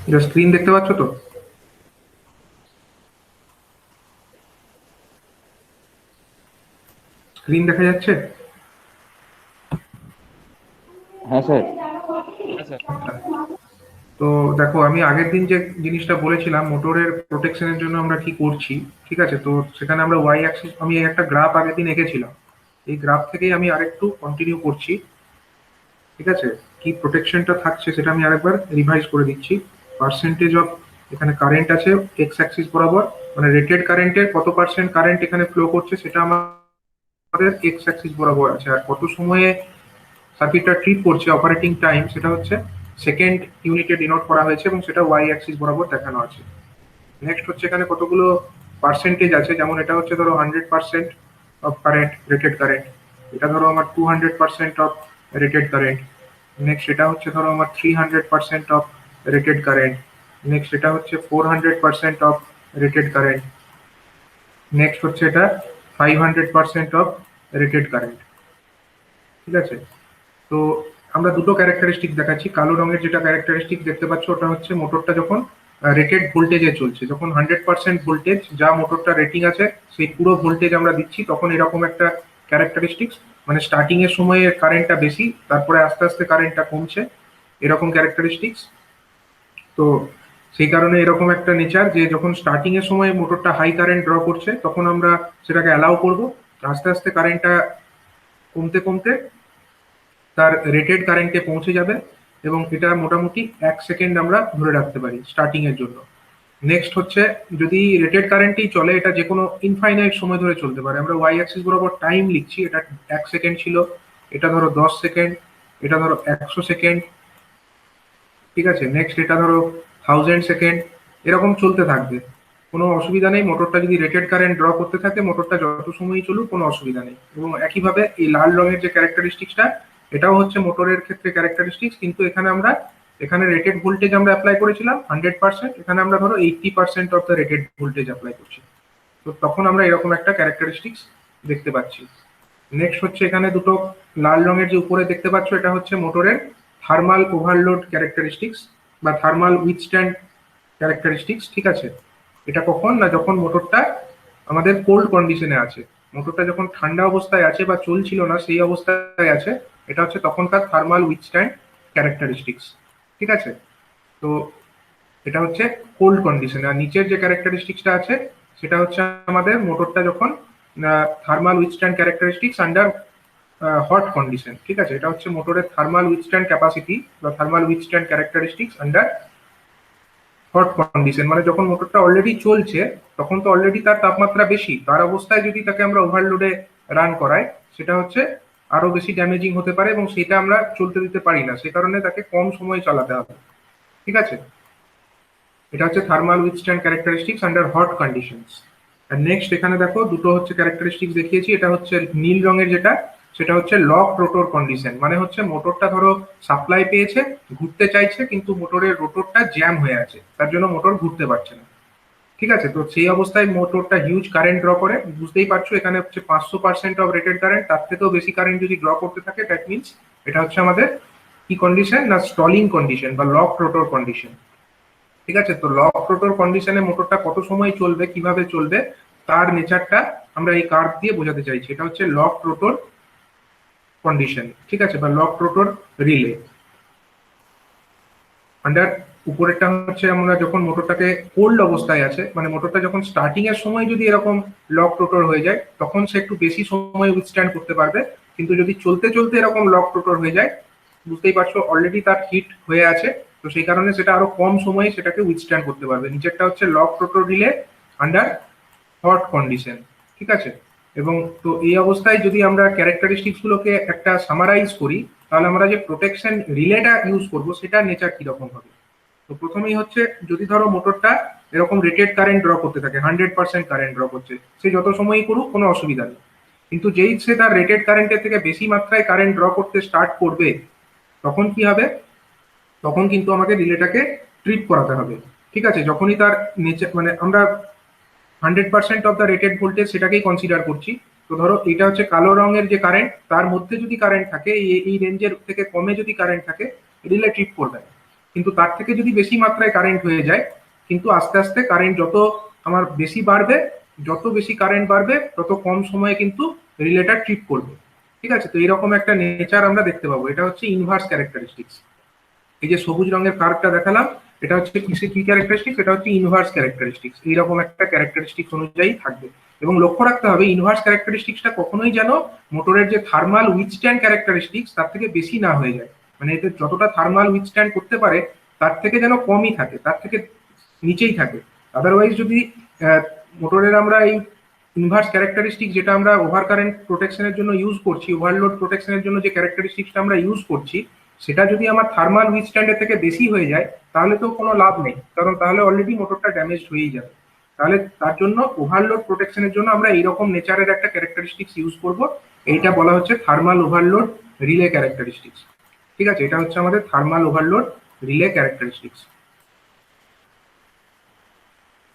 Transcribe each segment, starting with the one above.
এটা স্ক্রিন দেখতে পাচ্ছ তো? স্ক্রিন দেখা যাচ্ছে? হ্যাঁ স্যার। আচ্ছা। তো দেখো, আমি আগের দিন যে জিনিসটা বলেছিলাম মোটরের প্রোটেকশনের জন্য আমরা কি করছি, ঠিক আছে? তো সেখানে আমরা ওয়াই অ্যাক্সিস, আমি একটা গ্রাফ আগের দিন এঁকেছিলাম। এই গ্রাফ থেকেই আমি আরেকটু কন্টিনিউ করছি, ঠিক আছে? কি প্রোটেকশনটা থাকছে সেটা আমি আরেকবার রিভাইজ করে দিচ্ছি। পার্সেন্টেজ অফ, এখানে কারেন্ট আছে এক্স অ্যাক্সিস বরাবর, মানে রেটেড কারেন্টের কত পার্সেন্ট কারেন্ট এখানে ফ্লো করছে সেটা আমাদের এক্স অ্যাক্সিস বরাবর আছে, আর কত সময়ে সার্কিটটা ট্রিপ করছে অপারেটিং টাইম সেটা হচ্ছে সেকেন্ড ইউনিটে ডিনোট করা হয়েছে এবং সেটা ওয়াই অ্যাক্সিস বরাবর দেখানো আছে। নেক্সট হচ্ছে এখানে কতগুলো পার্সেন্টেজ আছে, যেমন এটা হচ্ছে ধরো 100% অফ কারেন্ট, রেটেড কারেন্ট। এটা ধরো আমার 200% অফ রেটেড কারেন্ট। নেক্সট এটা হচ্ছে ধরো আমার 300% অফ রেটেড কারেন্ট। নেক্সট এটা হচ্ছে 400% অফ রেটেড কারেন্ট। নেক্সট হচ্ছে এটা 500% অফ রেটেড কারেন্ট, ঠিক আছে? তো আমরা দুটো ক্যারেক্টারিস্টিক দেখাচ্ছি। কালো রঙের যেটা ক্যারেক্টারিস্টিক দেখতে পাচ্ছ ওটা হচ্ছে মোটরটা যখন রেটেড ভোল্টেজে চলছে, যখন 100% ভোল্টেজ যা মোটরটা রেটিং আছে সেই পুরো ভোল্টেজ আমরা দিচ্ছি, তখন এরকম একটা ক্যারেক্টারিস্টিক্স, মানে স্টার্টিং এর সময় কারেন্টটা বেশি, তারপরে আস্তে আস্তে কারেন্টটা কমছে, এরকম ক্যারেক্টারিস্টিক্স। তো সেই কারণে এরকম একটা নেচার যে যখন স্টার্টিং এর সময় মোটরটা হাই কারেন্ট ড্র করছে তখন আমরা সেটাকে অ্যালাউ করব, আস্তে আস্তে কারেন্টটা কমতে কমতে তার রেটেড কারেন্টে পৌঁছে যাবে, এবং এটা মোটামুটি 1 সেকেন্ড আমরা ধরে রাখতে পারি স্টার্টিং এর জন্য। নেক্সট হচ্ছে, যদি রেটেড কারেন্টেই চলে এটা যে কোনো ইনফাইনাইট সময় ধরে চলতে পারে। আমরা ওয়াই অ্যাক্সিস বরাবর টাইম লিখছি, এটা 1 সেকেন্ড ছিল, এটা ধরো 10 সেকেন্ড, এটা ধরো 100 সেকেন্ড, ঠিক আছে? নেক্সট এটা ধরো 1000 সেকেন্ড, এরকম চলতে থাকবে, কোনো অসুবিধা নেই। মোটরটা যদি রেটেড কারেন্ট ড্র করতে থাকে মোটরটা যত সময়ই চলুক কোনো অসুবিধা নেই। এবং একইভাবে এই লাল রঙের যে ক্যারেক্টারিস্টিক্সটা, এটাও হচ্ছে মোটরের ক্ষেত্রে ক্যারেক্টারিস্টিক্স, কিন্তু এখানে আমরা, এখানে রেটেড ভোল্টেজ আমরা অ্যাপ্লাই করেছিলাম 100%, এখানে আমরা ধরো 80% of the rated voltage apply করছি। তো তখন আমরা এরকম একটা ক্যারেক্টারিস্টিক্স দেখতে পাচ্ছি। নেক্সট হচ্ছে এখানে দুটো লাল রঙের যে উপরে দেখতে পাচ্ছ এটা হচ্ছে মোটরের থার্মাল ওভারলোড ক্যারেক্টারিস্টিক্স বা থার্মাল উইথস্ট্যান্ড ক্যারেক্টারিস্টিক্স, ঠিক আছে? এটা কখন না, যখন মোটরটা আমাদের কোল্ড কন্ডিশনে আছে, মোটরটা যখন ঠান্ডা অবস্থায় আছে বা চলছিল না সেই অবস্থায় আছে, এটা হচ্ছে তখনকার থার্মাল উইথস্ট্যান্ড ক্যারেক্টারিস্টিক্স, ঠিক আছে? তো এটা হচ্ছে কোল্ড কন্ডিশনে। আর নিচের যে ক্যারেক্টারিস্টিক্সটা আছে সেটা হচ্ছে আমাদের মোটরটা যখন thermal withstand characteristics under hot condition, ঠিক আছে? এটা হচ্ছে মোটরের থার্মাল উইথস্ট্যান্ড ক্যাপাসিটি বা thermal withstand characteristics under hot condition, মানে যখন মোটরটা অলরেডি চলছে তখন তো অলরেডি তার তাপমাত্রা বেশি, তার অবস্থায় যদি তাকে আমরা ওভারলোডে রান করাই সেটা হচ্ছে আরো বেশি ড্যামেজিং হতে পারে এবং সেটা আমরা চলতে দিতে পারি না, সে কারণে তাকে কম সময় চালাতে হবে, ঠিক আছে? এটা হচ্ছে thermal withstand characteristics under hot conditions. আর নেক্সট এখানে দেখো দুটো হচ্ছে ক্যারেক্টারিস্টিক্স দেখিয়েছি, এটা হচ্ছে নীল রঙের যেটা, সেটা হচ্ছে লক রোটর কন্ডিশন, মানে হচ্ছে মোটরটা ধরো সাপ্লাই পেয়েছে, ঘুরতে চাইছে কিন্তু মোটরের রোটরটা জ্যাম হয়ে আছে, তার জন্য মোটর ঘুরতে পারছে না, ঠিক আছে? তো সেই অবস্থায় মোটরটা হিউজ কারেন্ট ড্র করে, বুঝতেই পারছো এখানে হচ্ছে 500% অফ রেটেড কারেন্ট, তার থেকেও বেশি কারেন্ট যদি ড্র করতে থাকে দ্যাট মিনস এটা হচ্ছে আমাদের কি কন্ডিশন না, স্টলিং কন্ডিশন বা লক রোটর কন্ডিশন, ঠিক আছে? তো লক রোটর কন্ডিশনে মোটরটা কত সময় চলবে, কিভাবে চলবে, তার নেচারটা আমরা এই কার্ভ দিয়ে বোঝাতে চাইছি। এটা হচ্ছে লক রোটর কন্ডিশন, ঠিক আছে, বা লক রোটর রিলে আন্ডার। উপরেরটা হচ্ছে আমরা যখন মোটরটাকে কোল্ড অবস্থায় আছে, মানে মোটরটা যখন স্টার্টিং এর সময় যদি এরকম লক রোটর হয়ে যায় তখন সে একটু বেশি সময় উইথস্ট্যান্ড করতে পারবে, কিন্তু যদি চলতে চলতে এরকম লক রোটর হয়ে যায়, বুঝতেই পারছো অলরেডি তার হিট হয়ে আছে, তো সেই কারণে সেটা আরো কম সময়ে সেটাকে উইথস্ট্যান্ড করতে পারবে। নিচেরটা হচ্ছে lock rotor relay under hot condition, ঠিক আছে? এবং তো এই অবস্থায় যদি আমরা ক্যারেক্টারিস্টিক্স গুলোকে একটা সামারাইজ করি, তাহলে আমরা যে প্রোটেকশন রিলেটা ইউজ করব সেটার নেচার কিরকম হবে। তো প্রথমেই হচ্ছে, যদি ধরো মোটরটা এরকম রেটেড কারেন্ট ড্র করতে থাকে, 100% কারেন্ট ড্র করছে, সে যত সময়ই করুক কোনো অসুবিধা নেই, কিন্তু যেই সে তার রেটেড কারেন্টের থেকে বেশি মাত্রায় কারেন্ট ড্র করতে স্টার্ট করবে তখন কি হবে, তখন কিন্তু আমাকে রিলেটাকে ট্রিপ করাতে হবে, ঠিক আছে? যখনই তার নেচার, মানে আমরা 100% অফ দ্য রেটেড ভোল্টেজ সেটাকেই কনসিডার করছি। তো ধরো এটা হচ্ছে কালো রঙের যে কারেন্ট, তার মধ্যে যদি কারেন্ট থাকে এই রেঞ্জের থেকে কমে যদি কারেন্ট থাকে রিলে ট্রিপ করবে না, কিন্তু তার থেকে যদি বেশি মাত্রায় কারেন্ট হয়ে যায়, কিন্তু আস্তে আস্তে কারেন্ট যত আমার বেশি বাড়বে, যত বেশি কারেন্ট বাড়বে তত কম সময়ে কিন্তু রিলেটা ট্রিপ করবে। ঠিক আছে, তো এরকম একটা নেচার আমরা দেখতে পাবো। এটা হচ্ছে ইনভার্স ক্যারেক্টারিস্টিক্স। এই যে সবুজ রঙের কার্ভটা দেখালাম, এটা হচ্ছে কি ক্যারেক্টারিস্টিক্স, এটা হচ্ছে ইনভার্স ক্যারেক্টারিস্টিক্স। এইরকম একটা ক্যারেক্টারিস্টিক্স অনুযায়ী থাকবে। এবং লক্ষ্য রাখতে হবে ইনভার্স ক্যারেক্টারিস্টিক্সটা কখনোই যেন মোটরের যে থার্মাল উইথস্ট্যান্ড ক্যারেক্টারিস্টিক্স তার থেকে বেশি না হয়ে যায়। মানে এতে যতটা থার্মাল উইথস্ট্যান্ড করতে পারে তার থেকে যেন কমই থাকে, তার থেকে নিচেই থাকে। আদারওয়াইজ যদি মোটরের আমরা এই ইনভার্স ক্যারেক্টারিস্টিক যেটা আমরা ওভার কারেন্ট প্রোটেকশনের জন্য ইউজ করছি, ওভারলোড প্রোটেকশনের জন্য যে ক্যারেক্টারিস্টিক্সটা আমরা ইউজ করছি, সেটা যদি আমার থার্মাল উইথস্ট্যান্ডের থেকে বেশি হয়ে যায় তাহলে তো কোনো লাভ নেই, কারণ তাহলে অলরেডি মোটরটা ড্যামেজ হয়েই যাবে। তাহলে তার জন্য ওভারলোড প্রোটেকশনের জন্য আমরা এইরকম নেচারের একটা ক্যারেক্টারিস্টিক্স ইউজ করব। এইটা বলা হচ্ছে থার্মাল ওভারলোড রিলে ক্যারেক্টারিস্টিক্স। ঠিক আছে, এটা হচ্ছে আমাদের থার্মাল ওভারলোড রিলে ক্যারেক্টারিস্টিক্স।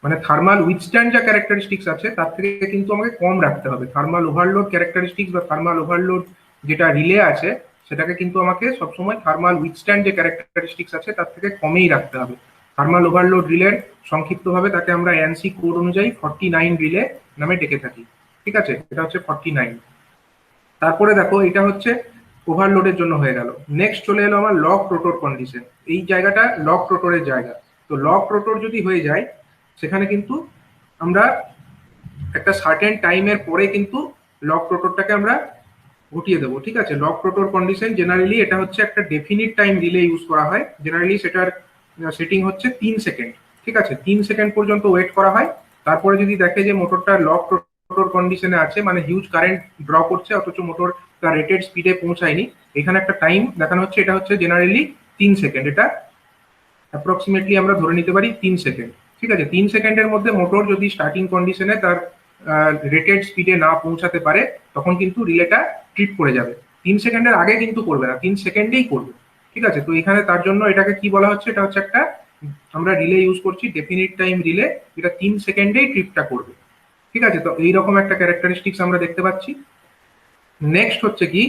মানে থার্মাল উইথস্ট্যান্ড যা ক্যারেক্টারিস্টিক্স আছে তার থেকে কিন্তু আমাকে কম রাখতে হবে। থার্মাল ওভারলোড ক্যারেক্টারিস্টিক্স বা থার্মাল ওভারলোড যেটা রিলে আছে সেটাকে কিন্তু আমাকে সবসময় থার্মাল উইথস্ট্যান্ড যে ক্যারেক্টারিস্টিক্স আছে তার থেকে কমেই রাখতে হবে। থার্মাল ওভারলোড রিলের সংক্ষিপ্তভাবে তাকে আমরা এনসি কোড অনুযায়ী 49 রিলে নামে ডেকে থাকি। ঠিক আছে, এটা হচ্ছে 49। তারপরে দেখো এটা হচ্ছে ওভারলোডের জন্য হয়ে গেল। নেক্সট চলে এলো আমার লক রোটর কন্ডিশন। এই জায়গাটা লক রোটরের জায়গা। তো লক রোটর যদি হয়ে যায় সেখানে কিন্তু আমরা একটা সার্টেন টাইমের পরে কিন্তু লক রোটরটাকে আমরা ঘটিয়ে দেবো। ঠিক আছে, লক রোটর কন্ডিশন জেনারেলি এটা হচ্ছে একটা ডেফিনিট টাইম রিলে ইউজ করা হয়। জেনারেলি সেটার সেটিং হচ্ছে 3 সেকেন্ড। ঠিক আছে, 3 সেকেন্ড পর্যন্ত ওয়েট করা হয়। তারপরে যদি দেখে যে মোটরটা লক রোটর কন্ডিশনে আছে, মানে হিউজ কারেন্ট ড্র করছে অথচ মোটর তার রেটেড স্পিডে পৌঁছায়নি, এখানে একটা টাইম দেখানো হচ্ছে, এটা হচ্ছে জেনারেলি 3 সেকেন্ড। এটা অ্যাপ্রক্সিমেটলি আমরা ধরে নিতে পারি 3 সেকেন্ড। ঠিক আছে, 3 সেকেন্ডের মধ্যে মোটর যদি স্টার্টিং কন্ডিশনে তার রেটেড স্পিডে না পৌঁছাতে পারে তখন কিন্তু রিলেটা ট্রিপ করে যাবে। 3 সেকেন্ডের আগে কিন্তু করবে না, 3 সেকেন্ডেই করবে। ঠিক আছে, তো এখানে তার জন্য এটাকে কি বলা হচ্ছে, এটা হচ্ছে একটা আমরা রিলে ইউজ করছি ডেফিনিট টাইম রিলে, যেটা 3 সেকেন্ডেই ট্রিপটা করবে। ঠিক আছে, তো এইরকম একটা ক্যারেক্টারিস্টিক্স আমরা দেখতে পাচ্ছি। নেক্সট হচ্ছে কি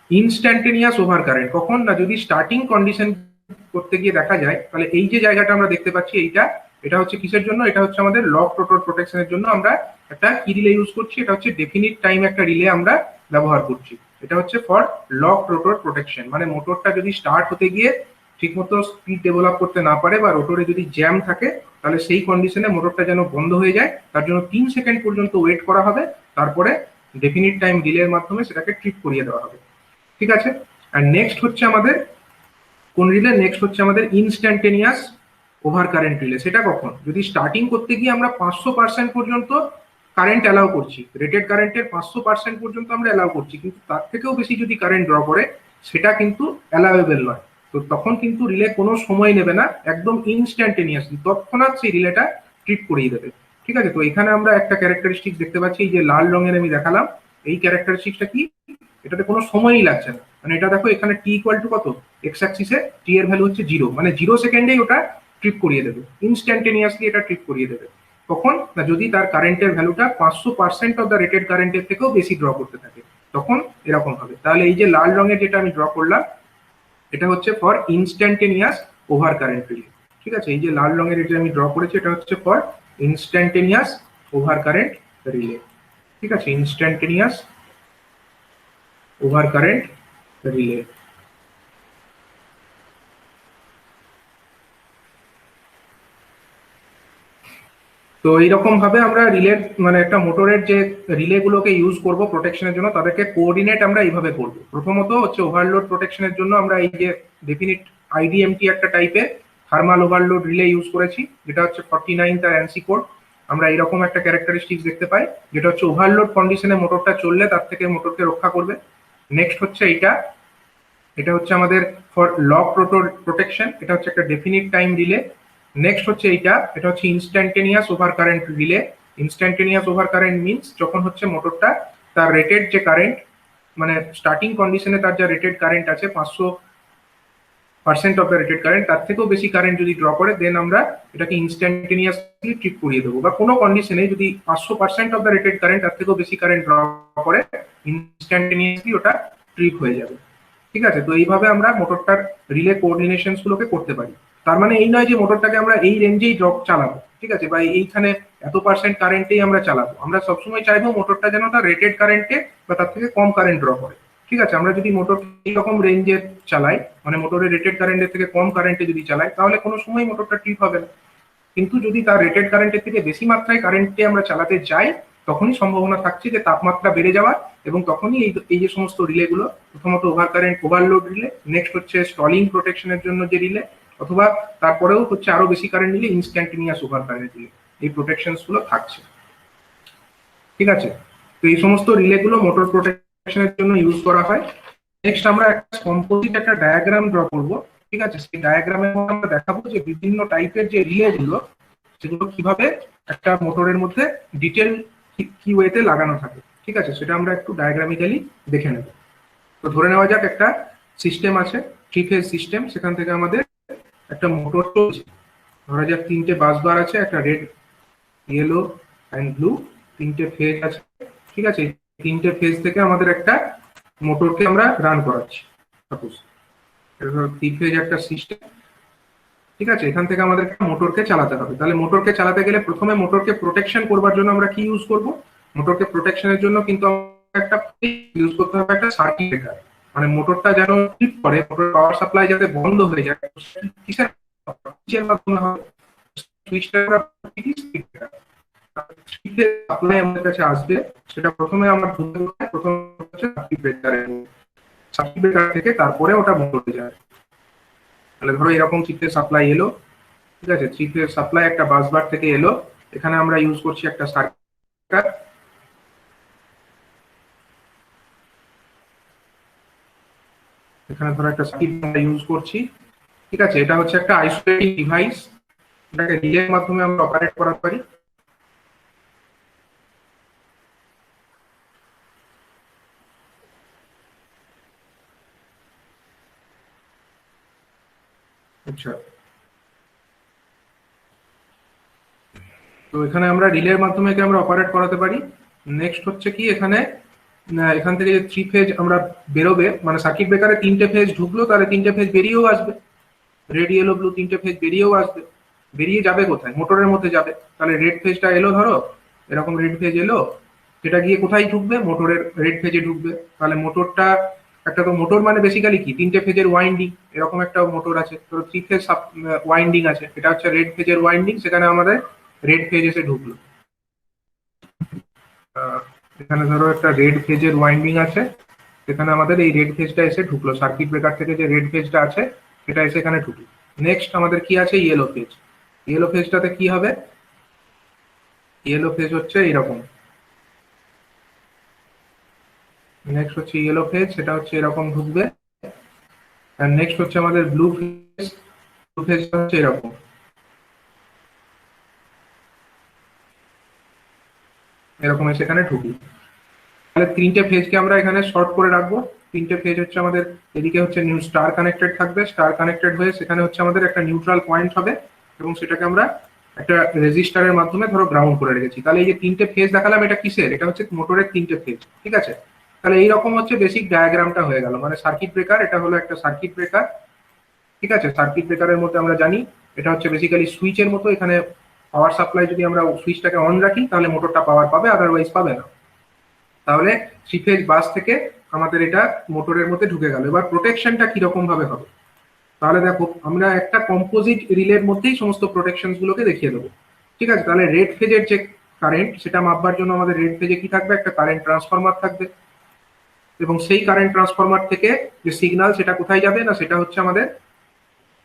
ইনস্ট্যান্টেনিয়াস ওভার কারেন্ট। কখন না, যদি স্টার্টিং কন্ডিশন করতে গিয়ে দেখা যায়, তাহলে এই যে জায়গাটা আমরা দেখতে পাচ্ছি এটা হচ্ছে কিসের জন্য, এটা হচ্ছে আমাদের লক রোটর প্রোটেকশনের জন্য আমরা একটা কি রিলে ইউজ করছি, এটা হচ্ছে ডেফিনিট টাইম একটা রিলে আমরা ব্যবহার করছি। এটা হচ্ছে ফর লক রোটর প্রোটেকশন। মানে মোটরটা যদি স্টার্ট হতে গিয়ে ঠিকমতো স্পিড ডেভেলপ করতে না পারে বা রোটরে যদি জ্যাম থাকে, তাহলে সেই কন্ডিশনে মোটরটা যেন বন্ধ হয়ে যায় তার জন্য 3 সেকেন্ড পর্যন্ত ওয়েট করা হবে, তারপরে ডেফিনিট টাইম রিলের মাধ্যমে সেটাকে ট্রিপ করিয়ে দেওয়া হবে। ঠিক আছে, আর নেক্সট হচ্ছে আমাদের কোন রিলে, নেক্সট হচ্ছে আমাদের ইনস্ট্যান্টেনিয়াস ওভার কারেন্ট রিলে। সেটা কখন, যদি স্টার্টিং করতে গিয়ে আমরা 500% পর্যন্ত কারেন্ট অ্যালাউ করছি, রেটেড কারেন্টের 500% পর্যন্ত আমরা অ্যালাউ করছি, কিন্তু তার থেকেও বেশি যদি কারেন্ট ড্র করে সেটা কিন্তু অ্যালাউয়েবল নয়। তো তখন কিন্তু রিলে কোনো সময় নেবে না, একদম ইনস্ট্যান্টেনিয়াসলি তৎক্ষণাৎ সেই রিলেটা ট্রিপ করিয়ে দেবে। ঠিক আছে, তো এখানে আমরা একটা ক্যারেক্টারিস্টিক দেখতে পাচ্ছি, এই যে লাল রঙের আমি দেখালাম, এই ক্যারেক্টারিস্টিকটা কি, এটাতে কোনো সময়ই লাগছে না। মানে এটা দেখো এখানে টি ইকুয়াল টু কত, এক্স অ্যাক্সিসে টি এর ভ্যালু হচ্ছে 0, মানে 0 সেকেন্ডেই ওটা ট্রিপ করিয়ে দেবে, ইনস্ট্যান্টেনিয়াসলি এটা ট্রিপ করিয়ে দেবে। তখন না, যদি তার কারেন্টের ভ্যালুটা 500% অফ দ্য রেটেড কারেন্টের থেকেও বেশি ড্র করতে থাকে তখন এরকম হবে। তাহলে এই যে লাল রঙের যেটা আমি ড্র করলাম এটা হচ্ছে for instantaneous over current relay. ঠিক আছে, এই যে লাল রঙের এটা আমি ড্র করেছি এটা হচ্ছে for instantaneous over current relay. ঠিক আছে, ইনস্ট্যান্টেনিয়াস ওভার কারেন্ট রিলে। তো এইরকম ভাবে আমরা রিলের মানে একটা মোটরের যে রিলে গুলোকে ইউজ করব প্রোটেকশনের জন্য, তাদেরকে কোঅর্ডিনেট আমরা এইভাবে করব। প্রথমত হচ্ছে ওভারলোড প্রোটেকশনের জন্য আমরা এই যে ডেফিনিট আইডিএমটি একটা টাইপের থার্মাল ওভারলোড রিলে ইউজ করেছি, যেটা হচ্ছে 49 তার এনসি কোড। আমরা এরকম একটা ক্যারেক্টারিস্টিক্স দেখতে পাই, যেটা হচ্ছে ওভারলোড কন্ডিশনে মোটরটা চললে তার থেকে মোটরকে রক্ষা করবে। নেক্সট হচ্ছে এটা হচ্ছে আমাদের ফর লক রোটর প্রোটেকশন, এটা হচ্ছে একটা ডেফিনিট টাইম রিলে। নেক্সট হচ্ছে এটা হচ্ছে instantaneous over current relay. Instantaneous over current means যখন হচ্ছে মোটরটা তার রেটেড যে কারেন্ট, মানে স্টার্টিং কন্ডিশনে তার যা রেটেড কারেন্ট আছে 500% অফ দ্য রেটেড কারেন্ট, তার থেকেও বেশি কারেন্ট যদি ড্র করে দেন আমরা এটাকে ইনস্ট্যান্টেনিয়াসলি ট্রিপ করিয়ে দেবো। বা কোনো কন্ডিশনে যদি 500% অফ দ্য রেটেড কারেন্ট তার থেকেও বেশি কারেন্ট ড্র করে ইনস্ট্যান্টেনিয়াসলি ওটা ট্রিপ হয়ে যাবে। ঠিক আছে, তো এইভাবে আমরা মোটরটার রিলে কোঅর্ডিনেশনস গুলোকে করতে পারি। তার মানে এই নয় যে মোটরটাকে আমরা এই রেঞ্জেই ড্রপ চালাবো, ঠিক আছে, বা এইখানে এত পার্সেন্ট কারেন্টেই আমরা চালাবো। আমরা সবসময় চাইবো মোটরটা যেন তার রেটেড কারেন্টে বা তার থেকে কম কারেন্ট ড্র করে, ঠিক আছে। আমরা যদি মোটর এইরকম রেঞ্জে চালাই, মানে মোটরের রেটেড কারেন্টের থেকে কম কারেন্টে যদি চালাই, তাহলে কোনো সময় মোটরটা ট্রিপ হবে না। কিন্তু যদি তার রেটেড কারেন্টের থেকে বেশি মাত্রায় কারেন্টে আমরা চালাতে যাই, তখনই সম্ভাবনা থাকছে যে তাপমাত্রা বেড়ে যাওয়ার, এবং তখনই এই যে সমস্ত রিলেগুলো, প্রথমত over current overload relay, next হচ্ছে স্টলিং প্রোটেকশনের জন্য যে রিলে, অথবা তারপরেও হচ্ছে আরো বেশি কারেন্ট নিলে ইনস্ট্যান্টিনিয়াস ওভার কারেন্ট রিলে, এই প্রোটেকশনস গুলো থাকছে, ঠিক আছে। তো এই সমস্ত রিলেগুলো মোটর প্রোটেকশনের জন্য ইউজ করা হয়। নেক্সট আমরা একটা কম্পোজিট একটা ডায়াগ্রাম ড্র করব, ঠিক আছে। সেই ডায়াগ্রামে আমরা দেখাবো যে বিভিন্ন টাইপের যে রিলে গুলো, সেগুলো কিভাবে একটা মোটরের মধ্যে ডিটেল কি ওয়েতে লাগানো থাকে, ঠিক আছে, সেটা আমরা একটু ডায়াগ্রামিক্যালি দেখে নেব। তো ধরে নেওয়া যাক একটা সিস্টেম আছে, 3 ফেজ সিস্টেম, সেখান থেকে আমাদের একটা মোটর চলছে। ধরা যাক 3টে বাস বার আছে, একটা রেড, ইয়েলো অ্যান্ড ব্লু, 3টে ফেজ আছে, ঠিক আছে। 3টে ফেজ থেকে আমাদের একটা মোটরকে আমরা রান করাচ্ছি, সাপোজ 3 ফেজ একটা সিস্টেম, ঠিক আছে। এখান থেকে আমাদের মোটরকে চালাতে হবে। তাহলে মোটরকে চালাতে গেলে প্রথমে মোটরকে প্রোটেকশন করবার জন্য আমরা কি ইউজ করব? মোটরকে প্রোটেকশনের জন্য কিন্তু একটা ইউজ করতে হবে একটা সার্কিট ব্রেকার, মানে মোটরটা যেন ট্রিপ করে, মোটর পাওয়ার সাপ্লাই যাতে বন্ধ হয়ে যায়, কিসের মাধ্যমে হবে? সুইচটা সাপ্লাই আমাদের কাছে আসবে, সেটা প্রথমে আমার প্রথম হচ্ছে সার্কিট ব্রেকারে, সার্কিট ব্রেকার থেকে তারপরে ওটা মোটরে যায়। তাহলে ধরো এরকম চিত্রের সাপ্লাই এলো, ঠিক আছে, 3 ফেজ সাপ্লাই একটা বাস বার থেকে এলো, এখানে আমরা ইউজ করছি একটা সার্কিট, এখানে ধরো একটা সার্কিট আমরা ইউজ করছি, ঠিক আছে। এটা হচ্ছে একটা আইসোলেটিং ডিভাইস, এটাকে রিলের মাধ্যমে আমরা অপারেট করাতে পারি। আচ্ছা, তো এখানে আমরা রিলের মাধ্যমে আমরা অপারেট করাতে পারি। নেক্সট হচ্ছে কি, এখানে এখান থেকে যে 3 ফেজ আমরা বেরোবে, মানে সার্কিট ব্রেকারে 3টে ফেজ ঢুকলো, তাহলে 3টে ফেজ বেরিয়েও আসবে, রেড ইয়েলো ব্লু 3টে ফেজ বেরিয়েও আসবে। বেরিয়ে যাবে কোথায়? মোটরের মধ্যে যাবে। তাহলে রেড ফেজটা এলো, ধরো এরকম রেড ফেজ এলো, সেটা গিয়ে কোথায় ঢুকবে? মোটরের রেড ফেজে ঢুকবে। তাহলে মোটরটা একটা, তো মোটর মানে বেসিক্যালি কি, 3টে ফেজের ওয়াইন্ডিং, এরকম একটা মোটর আছে, তো 3 ফেজ ওয়াইন্ডিং আছে, এটা হচ্ছে রেড ফেজের ওয়াইন্ডিং, সেখানে আমাদের রেড ফেজ এসে ঢুকলো। এখানে ধরো একটা রেড ফেজের ওয়াইন্ডিং আছে, সেখানে আমাদের এই রেড ফেজটা এসে ঢুকলো, সার্কিট ব্রেকার থেকে যে রেড ফেজটা আছে সেটা এসে এখানে ঢুকলো। নেক্সট আমাদের কি আছে? Yellow phase. ইয়েলো ফেজটাতে কি হবে? ইয়েলো ফেজ হচ্ছে এরকম, নেক্সট হচ্ছে ইয়েলো ফেজ, সেটা হচ্ছে এরকম ঢুকবে। আর নেক্সট হচ্ছে আমাদের ব্লু ফেজ, ব্লু ফেজটা হচ্ছে এরকম, এরকম এসে এখানে ঢুকলো। তাহলে 3টে ফেজকে আমরা এখানে শর্ট করে রাখবো। 3টে ফেজ হচ্ছে আমাদের, এদিকে হচ্ছে নিউ স্টার কানেক্টেড থাকবে, স্টার কানেক্টেড হয়ে সেখানে হচ্ছে আমাদের একটা নিউট্রাল পয়েন্ট হবে, এবং সেটাকে আমরা একটা রেজিস্টারের মাধ্যমে ধরো গ্রাউন্ড করে রেখেছি। তাহলে এই যে 3টে ফেজ দেখালাম, এটা কিসের? এটা হচ্ছে মোটরের 3টে ফেজ, ঠিক আছে। তাহলে এইরকম হচ্ছে বেসিক ডায়াগ্রামটা হয়ে গেল, মানে সার্কিট ব্রেকার, এটা হলো একটা সার্কিট ব্রেকার, ঠিক আছে। সার্কিট ব্রেকারের মধ্যে আমরা জানি এটা হচ্ছে বেসিক্যালি সুইচের মতো, এখানে পাওয়ার সাপ্লাই যদি আমরা সুইচটাকে অন রাখি তাহলে মোটরটা পাওয়ার পাবে, আদারওয়াইজ পাবে না। তাহলে 3 ফেজ বাস থেকে আমাদের এটা মোটরের মধ্যে ঢুকে গেল। এবার প্রোটেকশনটা কিরকম ভাবে হবে? তাহলে দেখো, আমরা একটা কম্পোজিট রিলের মধ্যেই সমস্ত প্রোটেকশন গুলোকে দেখিয়ে দেবো, ঠিক আছে। তাহলে রেড ফেজের যে কারেন্ট, সেটা মাপবার জন্য আমাদের রেড ফেজে কি থাকবে? একটা কারেন্ট ট্রান্সফরমার থাকবে, এবং সেই কারেন্ট ট্রান্সফরমার থেকে যে সিগন্যাল, সেটা কোথায় যাবে? না, সেটা হচ্ছে আমাদের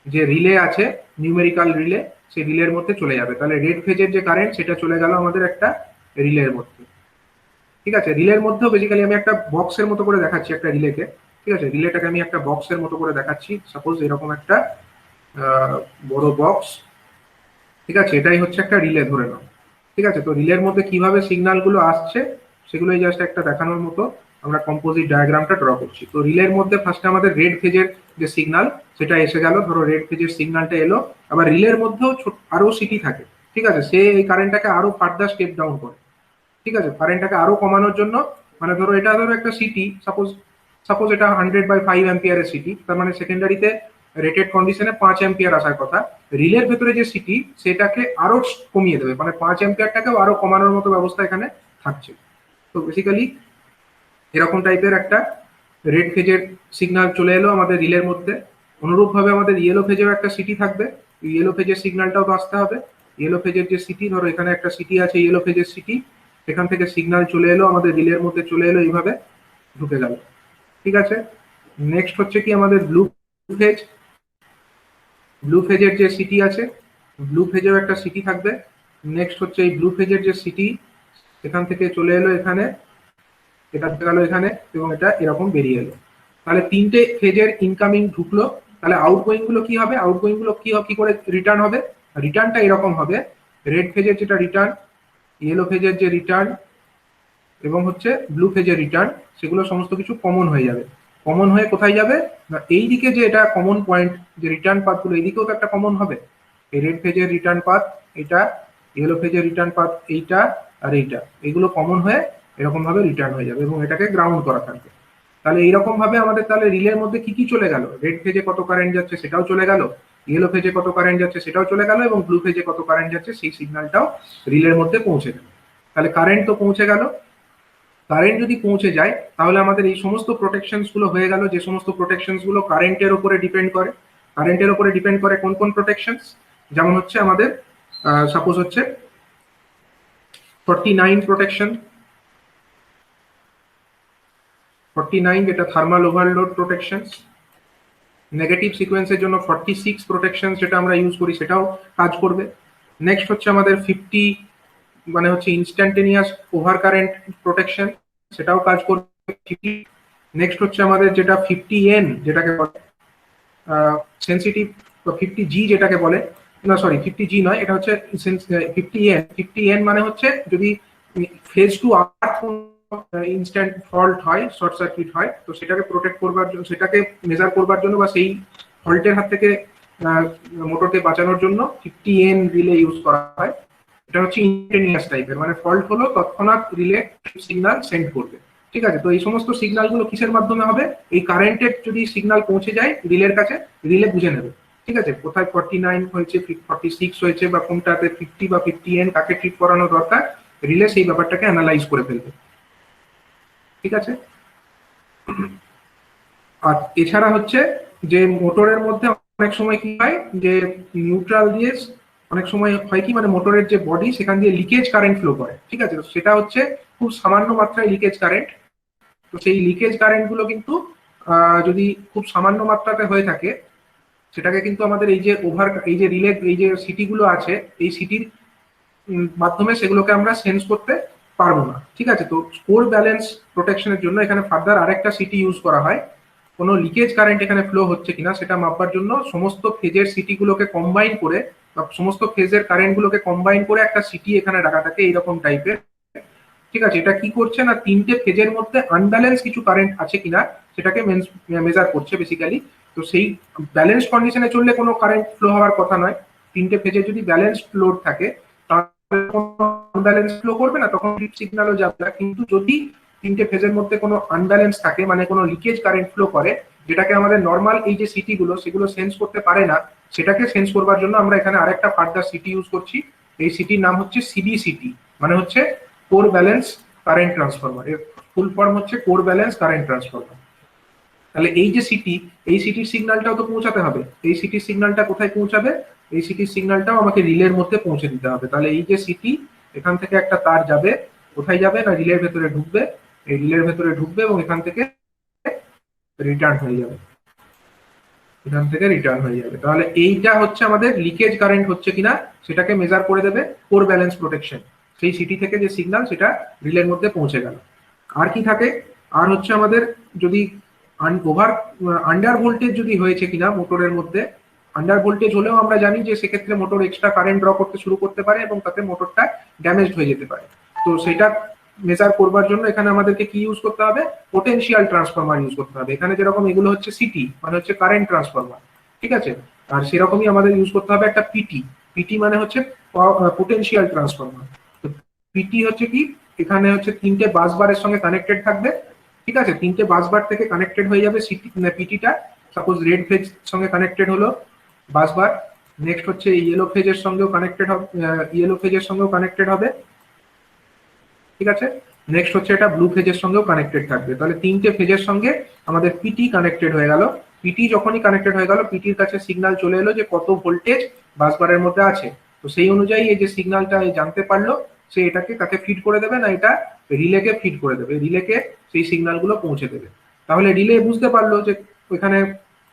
যে রিলে আছে, নিউমেরিক্যাল রিলে, সেই রিলের মধ্যে চলে যাবে। তাহলে রেড ফেজের যে কারেন্ট, সেটা চলে গেল আমাদের একটা রিলের মধ্যে, ঠিক আছে। রিলের মধ্যেও বেসিক্যালি আমি একটা বক্সের মতো করে দেখাচ্ছি একটা রিলেকে, ঠিক আছে। রিলেটাকে আমি একটা বক্সের মতো করে দেখাচ্ছি, সাপোজ এরকম একটা বড় বক্স, ঠিক আছে। এটাই হচ্ছে একটা রিলে ধরে নাও, ঠিক আছে। তো রিলের মধ্যে কিভাবে সিগন্যাল গুলো আসছে সেগুলোই জাস্ট একটা দেখানোর মতো আমরা কম্পোজিট ডায়াগ্রামটা ড্র করছি। তো রিলের মধ্যে ফার্স্টে আমাদের রেড ফেজের যে সিগন্যাল, সেটা এসে গেল, ধরো রেড ফেজের সিগন্যালটা এলো। আবার রিলের মধ্যেও আরো সিটি থাকে, ঠিক আছে, সে এই কারেন্টটাকে আরো ফার্দার স্টেপ ডাউন করে, ঠিক আছে, কারেন্টটাকে আরো কমানোর জন্য। মানে ধরো এটা ধরো একটা সিটি, সাপোজ সাপোজ এটা 100/5 অ্যাম্পিয়ারের সিটি, তার মানে সেকেন্ডারিতে রেটেড কন্ডিশনে 5 অ্যাম্পিয়ার আসার কথা, রিলের ভেতরে যে সিটি সেটাকে আরো কমিয়ে দেবে, মানে 5 অ্যাম্পিয়ারটাকেও আরো কমানোর মতো ব্যবস্থা এখানে থাকছে। তো বেসিক্যালি এরকম টাইপের একটা রেড ফেজের সিগন্যাল চলে এলো আমাদের রিলের মধ্যে। অনুরূপভাবে আমাদের ইয়েলো ফেজেও একটা সিটি থাকবে, ইয়েলো ফেজের সিগন্যালটাও তো আসতে হবে। ইয়েলো ফেজের যে সিটি, ধরো এখানে একটা সিটি আছে ইয়েলো ফেজের সিটি, সেখান থেকে সিগন্যাল চলে এলো আমাদের রিলের মধ্যে, চলে এলো এইভাবে ঢুকে গেল। ঠিক আছে, নেক্সট হচ্ছে কি আমাদের ব্লু ফেজ। ব্লু ফেজের যে সিটি আছে, ব্লু ফেজেও একটা সিটি থাকবে। নেক্সট হচ্ছে এই ব্লু ফেজের যে সিটি, এখান থেকে চলে এলো এখানে, এটা গেল এখানে, এবং এটা এরকম বেরিয়ে এলো। তাহলে তিনটে ফেজের ইনকামিং ঢুকলো। তাহলে আউটগোয়িং গুলো কি হবে, আউটগোয়িং গুলো কি করে রিটার্ন হবে? রিটার্নটা এরকম হবে, রেড ফেজের যেটা রিটার্ন, ইয়েলো ফেজের যে রিটার্ন এবং হচ্ছে ব্লু ফেজের রিটার্ন, সেগুলো সমস্ত কিছু কমন হয়ে যাবে। কমন হয়ে কোথায় যাবে না, এই দিকে যে এটা কমন পয়েন্ট, যে রিটার্ন পাথগুলো এইদিকেও তো একটা কমন হবে। এই রেড ফেজের রিটার্ন পাথ এটা, ইয়েলো ফেজের রিটার্ন পাথ এইটা আর এইটা, এগুলো কমন হয়ে এরকম ভাবে রিটার্ন হয়ে যাবে এবং এটাকে গ্রাউন্ড করা থাকবে। তাহলে এইরকম ভাবে আমাদের তাহলে রিলের মধ্যে কি কি চলে গেল, রেড ফেজে কত কারেন্ট যাচ্ছে সেটাও চলে গেল, ইয়েলো ফেজে কত কারেন্ট যাচ্ছে সেটাও চলে গেল, এবং ব্লু ফেজে কত কারেন্ট যাচ্ছে সেই সিগন্যালটাও রিলের মধ্যে পৌঁছে গেল। তাহলে কারেন্ট তো পৌঁছে গেল। কারেন্ট যদি পৌঁছে যায় তাহলে আমাদের এই সমস্ত প্রোটেকশনস গুলো হয়ে গেল, যে সমস্ত প্রোটেকশনস গুলো কারেন্টের উপরে ডিপেন্ড করে। কারেন্টের উপরে ডিপেন্ড করে কোন কোন প্রোটেকশনস, যেমন হচ্ছে আমাদের সাপোজ হচ্ছে 49 প্রোটেকশন, 49 যেটা থার্মাল ওভারলোড প্রোটেকশন। নেগেটিভ সিকোয়েন্সের জন্য 46 প্রোটেকশন যেটা আমরা ইউজ করি সেটাও কাজ করবে। নেক্সট হচ্ছে আমাদের 50 মানে হচ্ছে ইনস্ট্যান্টেনিয়াস ওভার কারেন্ট প্রোটেকশন, সেটাও কাজ করবে। নেক্সট হচ্ছে আমাদের যেটা 50N যেটাকে বলে সেন্সিটিভ, 50G যেটাকে বলে, না সরি 50G নয়, এটা হচ্ছে 50N। 50N মানে হচ্ছে যদি phase to earth instant fault হয়, শর্ট সার্কিট হয়, তো সেটাকে প্রোটেক্ট করবার জন্য, সেটাকে মেজার করবার জন্য বা সেই ফল্টের হাত থেকে মোটরকে বাঁচানোর জন্য 50N রিলে ইউজ করা হয়। এটা হচ্ছে ইনস্ট্যান্টেনিয়াস টাইপের, মানে ফল্ট হলো তৎক্ষণাৎ রিলে সিগন্যাল সেন্ড করবে। ঠিক আছে, তো এই সমস্ত সিগন্যাল গুলো কিসের মাধ্যমে হবে, এই কারেন্টের যদি সিগন্যাল পৌঁছে যায় রিলের কাছে, রিলে বুঝে নেবে ঠিক আছে কোথায় 49 হয়েছে, 46 হয়েছে, বা কোনটাতে 50 বা 50N কাকে ট্রিট করানো দরকার, রিলে সেই ব্যাপারটাকে অ্যানালাইজ করে ফেলবে। ঠিক আছে, আর এছাড়া হচ্ছে যে মোটরের মধ্যে অনেক সময় কি হয়, যে নিউট্রাল দিয়ে অনেক সময় হয় কি, মানে মোটরের যে বডি সেখান দিয়ে লিকেজ কারেন্ট ফ্লো করে। ঠিক আছে, সেটা হচ্ছে খুব সামান্য মাত্রায় লিকেজ কারেন্ট। তো সেই লিকেজ কারেন্ট গুলো কিন্তু যদি খুব সামান্য মাত্রাতে হয়ে থাকে, সেটাকে কিন্তু আমাদের এই যে এই যে রিলে, এই যে সিটি গুলো আছে, এই সিটির মাধ্যমে সেগুলোকে আমরা সেন্স করতে পারবো না। ঠিক আছে, তো কোর ব্যালেন্স প্রোটেকশনের জন্য এখানে ফার্দার আরেকটা সিটি ইউজ করা হয়। কোনো লিকেজ কারেন্ট এখানে ফ্লো হচ্ছে কিনা সেটা মাপবার জন্য সমস্ত ফেজের সিটি গুলোকে কম্বাইন করে, বা সমস্ত ফেজের কারেন্ট গুলোকে কম্বাইন করে একটা সিটি এখানে রাখা থাকে এইরকম টাইপের। ঠিক আছে, এটা কি করছে না, তিনটে ফেজের মধ্যে আনব্যালেন্স কিছু কারেন্ট আছে কিনা সেটাকে মেজার করছে বেসিক্যালি। তো সেই ব্যালেন্স কন্ডিশনে চললে কোনো কারেন্ট ফ্লো হওয়ার কথা নয়। তিনটে ফেজে যদি ব্যালেন্স লোড থাকে তাহলে আনব্যালেন্স ফ্লো করবে না, তখন সিগন্যালও যাবে না। কিন্তু যদি তিনটে ফেজের মধ্যে কোনো আনব্যালেন্স থাকে, মানে কোনো লিকেজ কারেন্ট ফ্লো করে, যেটাকে আমাদের নর্মাল এই যে সিটি গুলো সেগুলো সেন্স করতে পারে না, সেটাকে সেন্স করবার জন্য আমরা এখানে আরেকটা ফার্দার সিটি ইউজ করছি। এই সিটির নাম হচ্ছে সিবিসিটি, মানে হচ্ছে কোর ব্যালেন্স কারেন্ট ট্রান্সফরমার। এর ফুল ফর্ম হচ্ছে কোর ব্যালেন্স কারেন্ট ট্রান্সফরমার। তাহলে এই যে সিটি, এই সিটির সিগন্যালটাও তো পৌঁছাতে হবে। এই সিটির সিগন্যালটা কোথায় পৌঁছাবে, এই সিটির সিগন্যালটাও আমাকে রিলের মধ্যে পৌঁছে দিতে হবে। তাহলে এই যে সিটি, এখান থেকে একটা তার যাবে, কোথায় যাবে না রিলের ভেতরে ঢুকবে, এই রিলের ভেতরে ঢুকবে এবং এখান থেকে রিটার্ন হয়ে যাবে, এখান থেকে রিটার্ন হয়ে যাবে। তাহলে এইটা হচ্ছে আমাদের লিকেজ কারেন্ট হচ্ছে কিনা সেটাকে মেজার করে দেবে কোর ব্যালেন্স প্রোটেকশন। সেই সিটি থেকে যে সিগন্যাল সেটা রিলের মধ্যে পৌঁছে গেল। আর কি থাকে, আর হচ্ছে আমাদের যদি আন্ডার ভোল্টেজ যদি হয়েছে কিনা মোটরের মধ্যে, আন্ডার ভোল্টেজ হলেও আমরা জানি যে সেক্ষেত্রে মোটর এক্সট্রা কারেন্ট ড্র করতে শুরু করতে পারে এবং তাতে মোটরটা ড্যামেজড হয়ে যেতে পারে। তো সেটা মেজার করবার জন্য এখানে আমাদেরকে কি ইউজ করতে হবে, পোটেনশিয়াল ট্রান্সফরমার ইউজ করতে হবে। এখানে যেরকম এগুলো হচ্ছে সিটি মানে হচ্ছে কারেন্ট ট্রান্সফরমার, ঠিক আছে, আর সেরকমই আমাদের ইউজ করতে হবে একটা পিটি। পিটি মানে হচ্ছে পোটেনশিয়াল ট্রান্সফরমার। তো পিটি হচ্ছে কি, এখানে হচ্ছে তিনটে বাস বারের সঙ্গে কানেক্টেড থাকবে। ঠিক আছে, তিনটে বাস বার থেকে কানেক্টেড হয়ে যাবে সিটি পিটিটা, সাপোজ রেড ফেজ সঙ্গে কানেক্টেড হলো বাসবার, নেক্সট হচ্ছে ইয়েলো ফেজের সঙ্গেও কানেক্টেড হবে, ইয়েলো ফেজের সঙ্গেও কানেক্টেড হবে, ঠিক আছে। নেক্সট হচ্ছে এটা ব্লু ফেজের সঙ্গেও কানেক্টেড থাকবে। তাহলে তিনটে ফেজের সঙ্গে আমাদের পিটি কানেক্টেড হয়ে গেল। পিটি যখনই কানেক্টেড হয়ে গেল, পিটির কাছে সিগন্যাল চলে এলো যে কত ভোল্টেজ বাসবারের মধ্যে আছে। তো সেই অনুযায়ী এই যে সিগন্যালটা জানতে পারলো, সে এটাকে কাকে ফিড করে দেবে না, এটা রিলেকে ফিড করে দেবে, রিলেকে সেই সিগন্যালগুলো পৌঁছে দেবে। তাহলে রিলে বুঝতে পারলো যে ওইখানে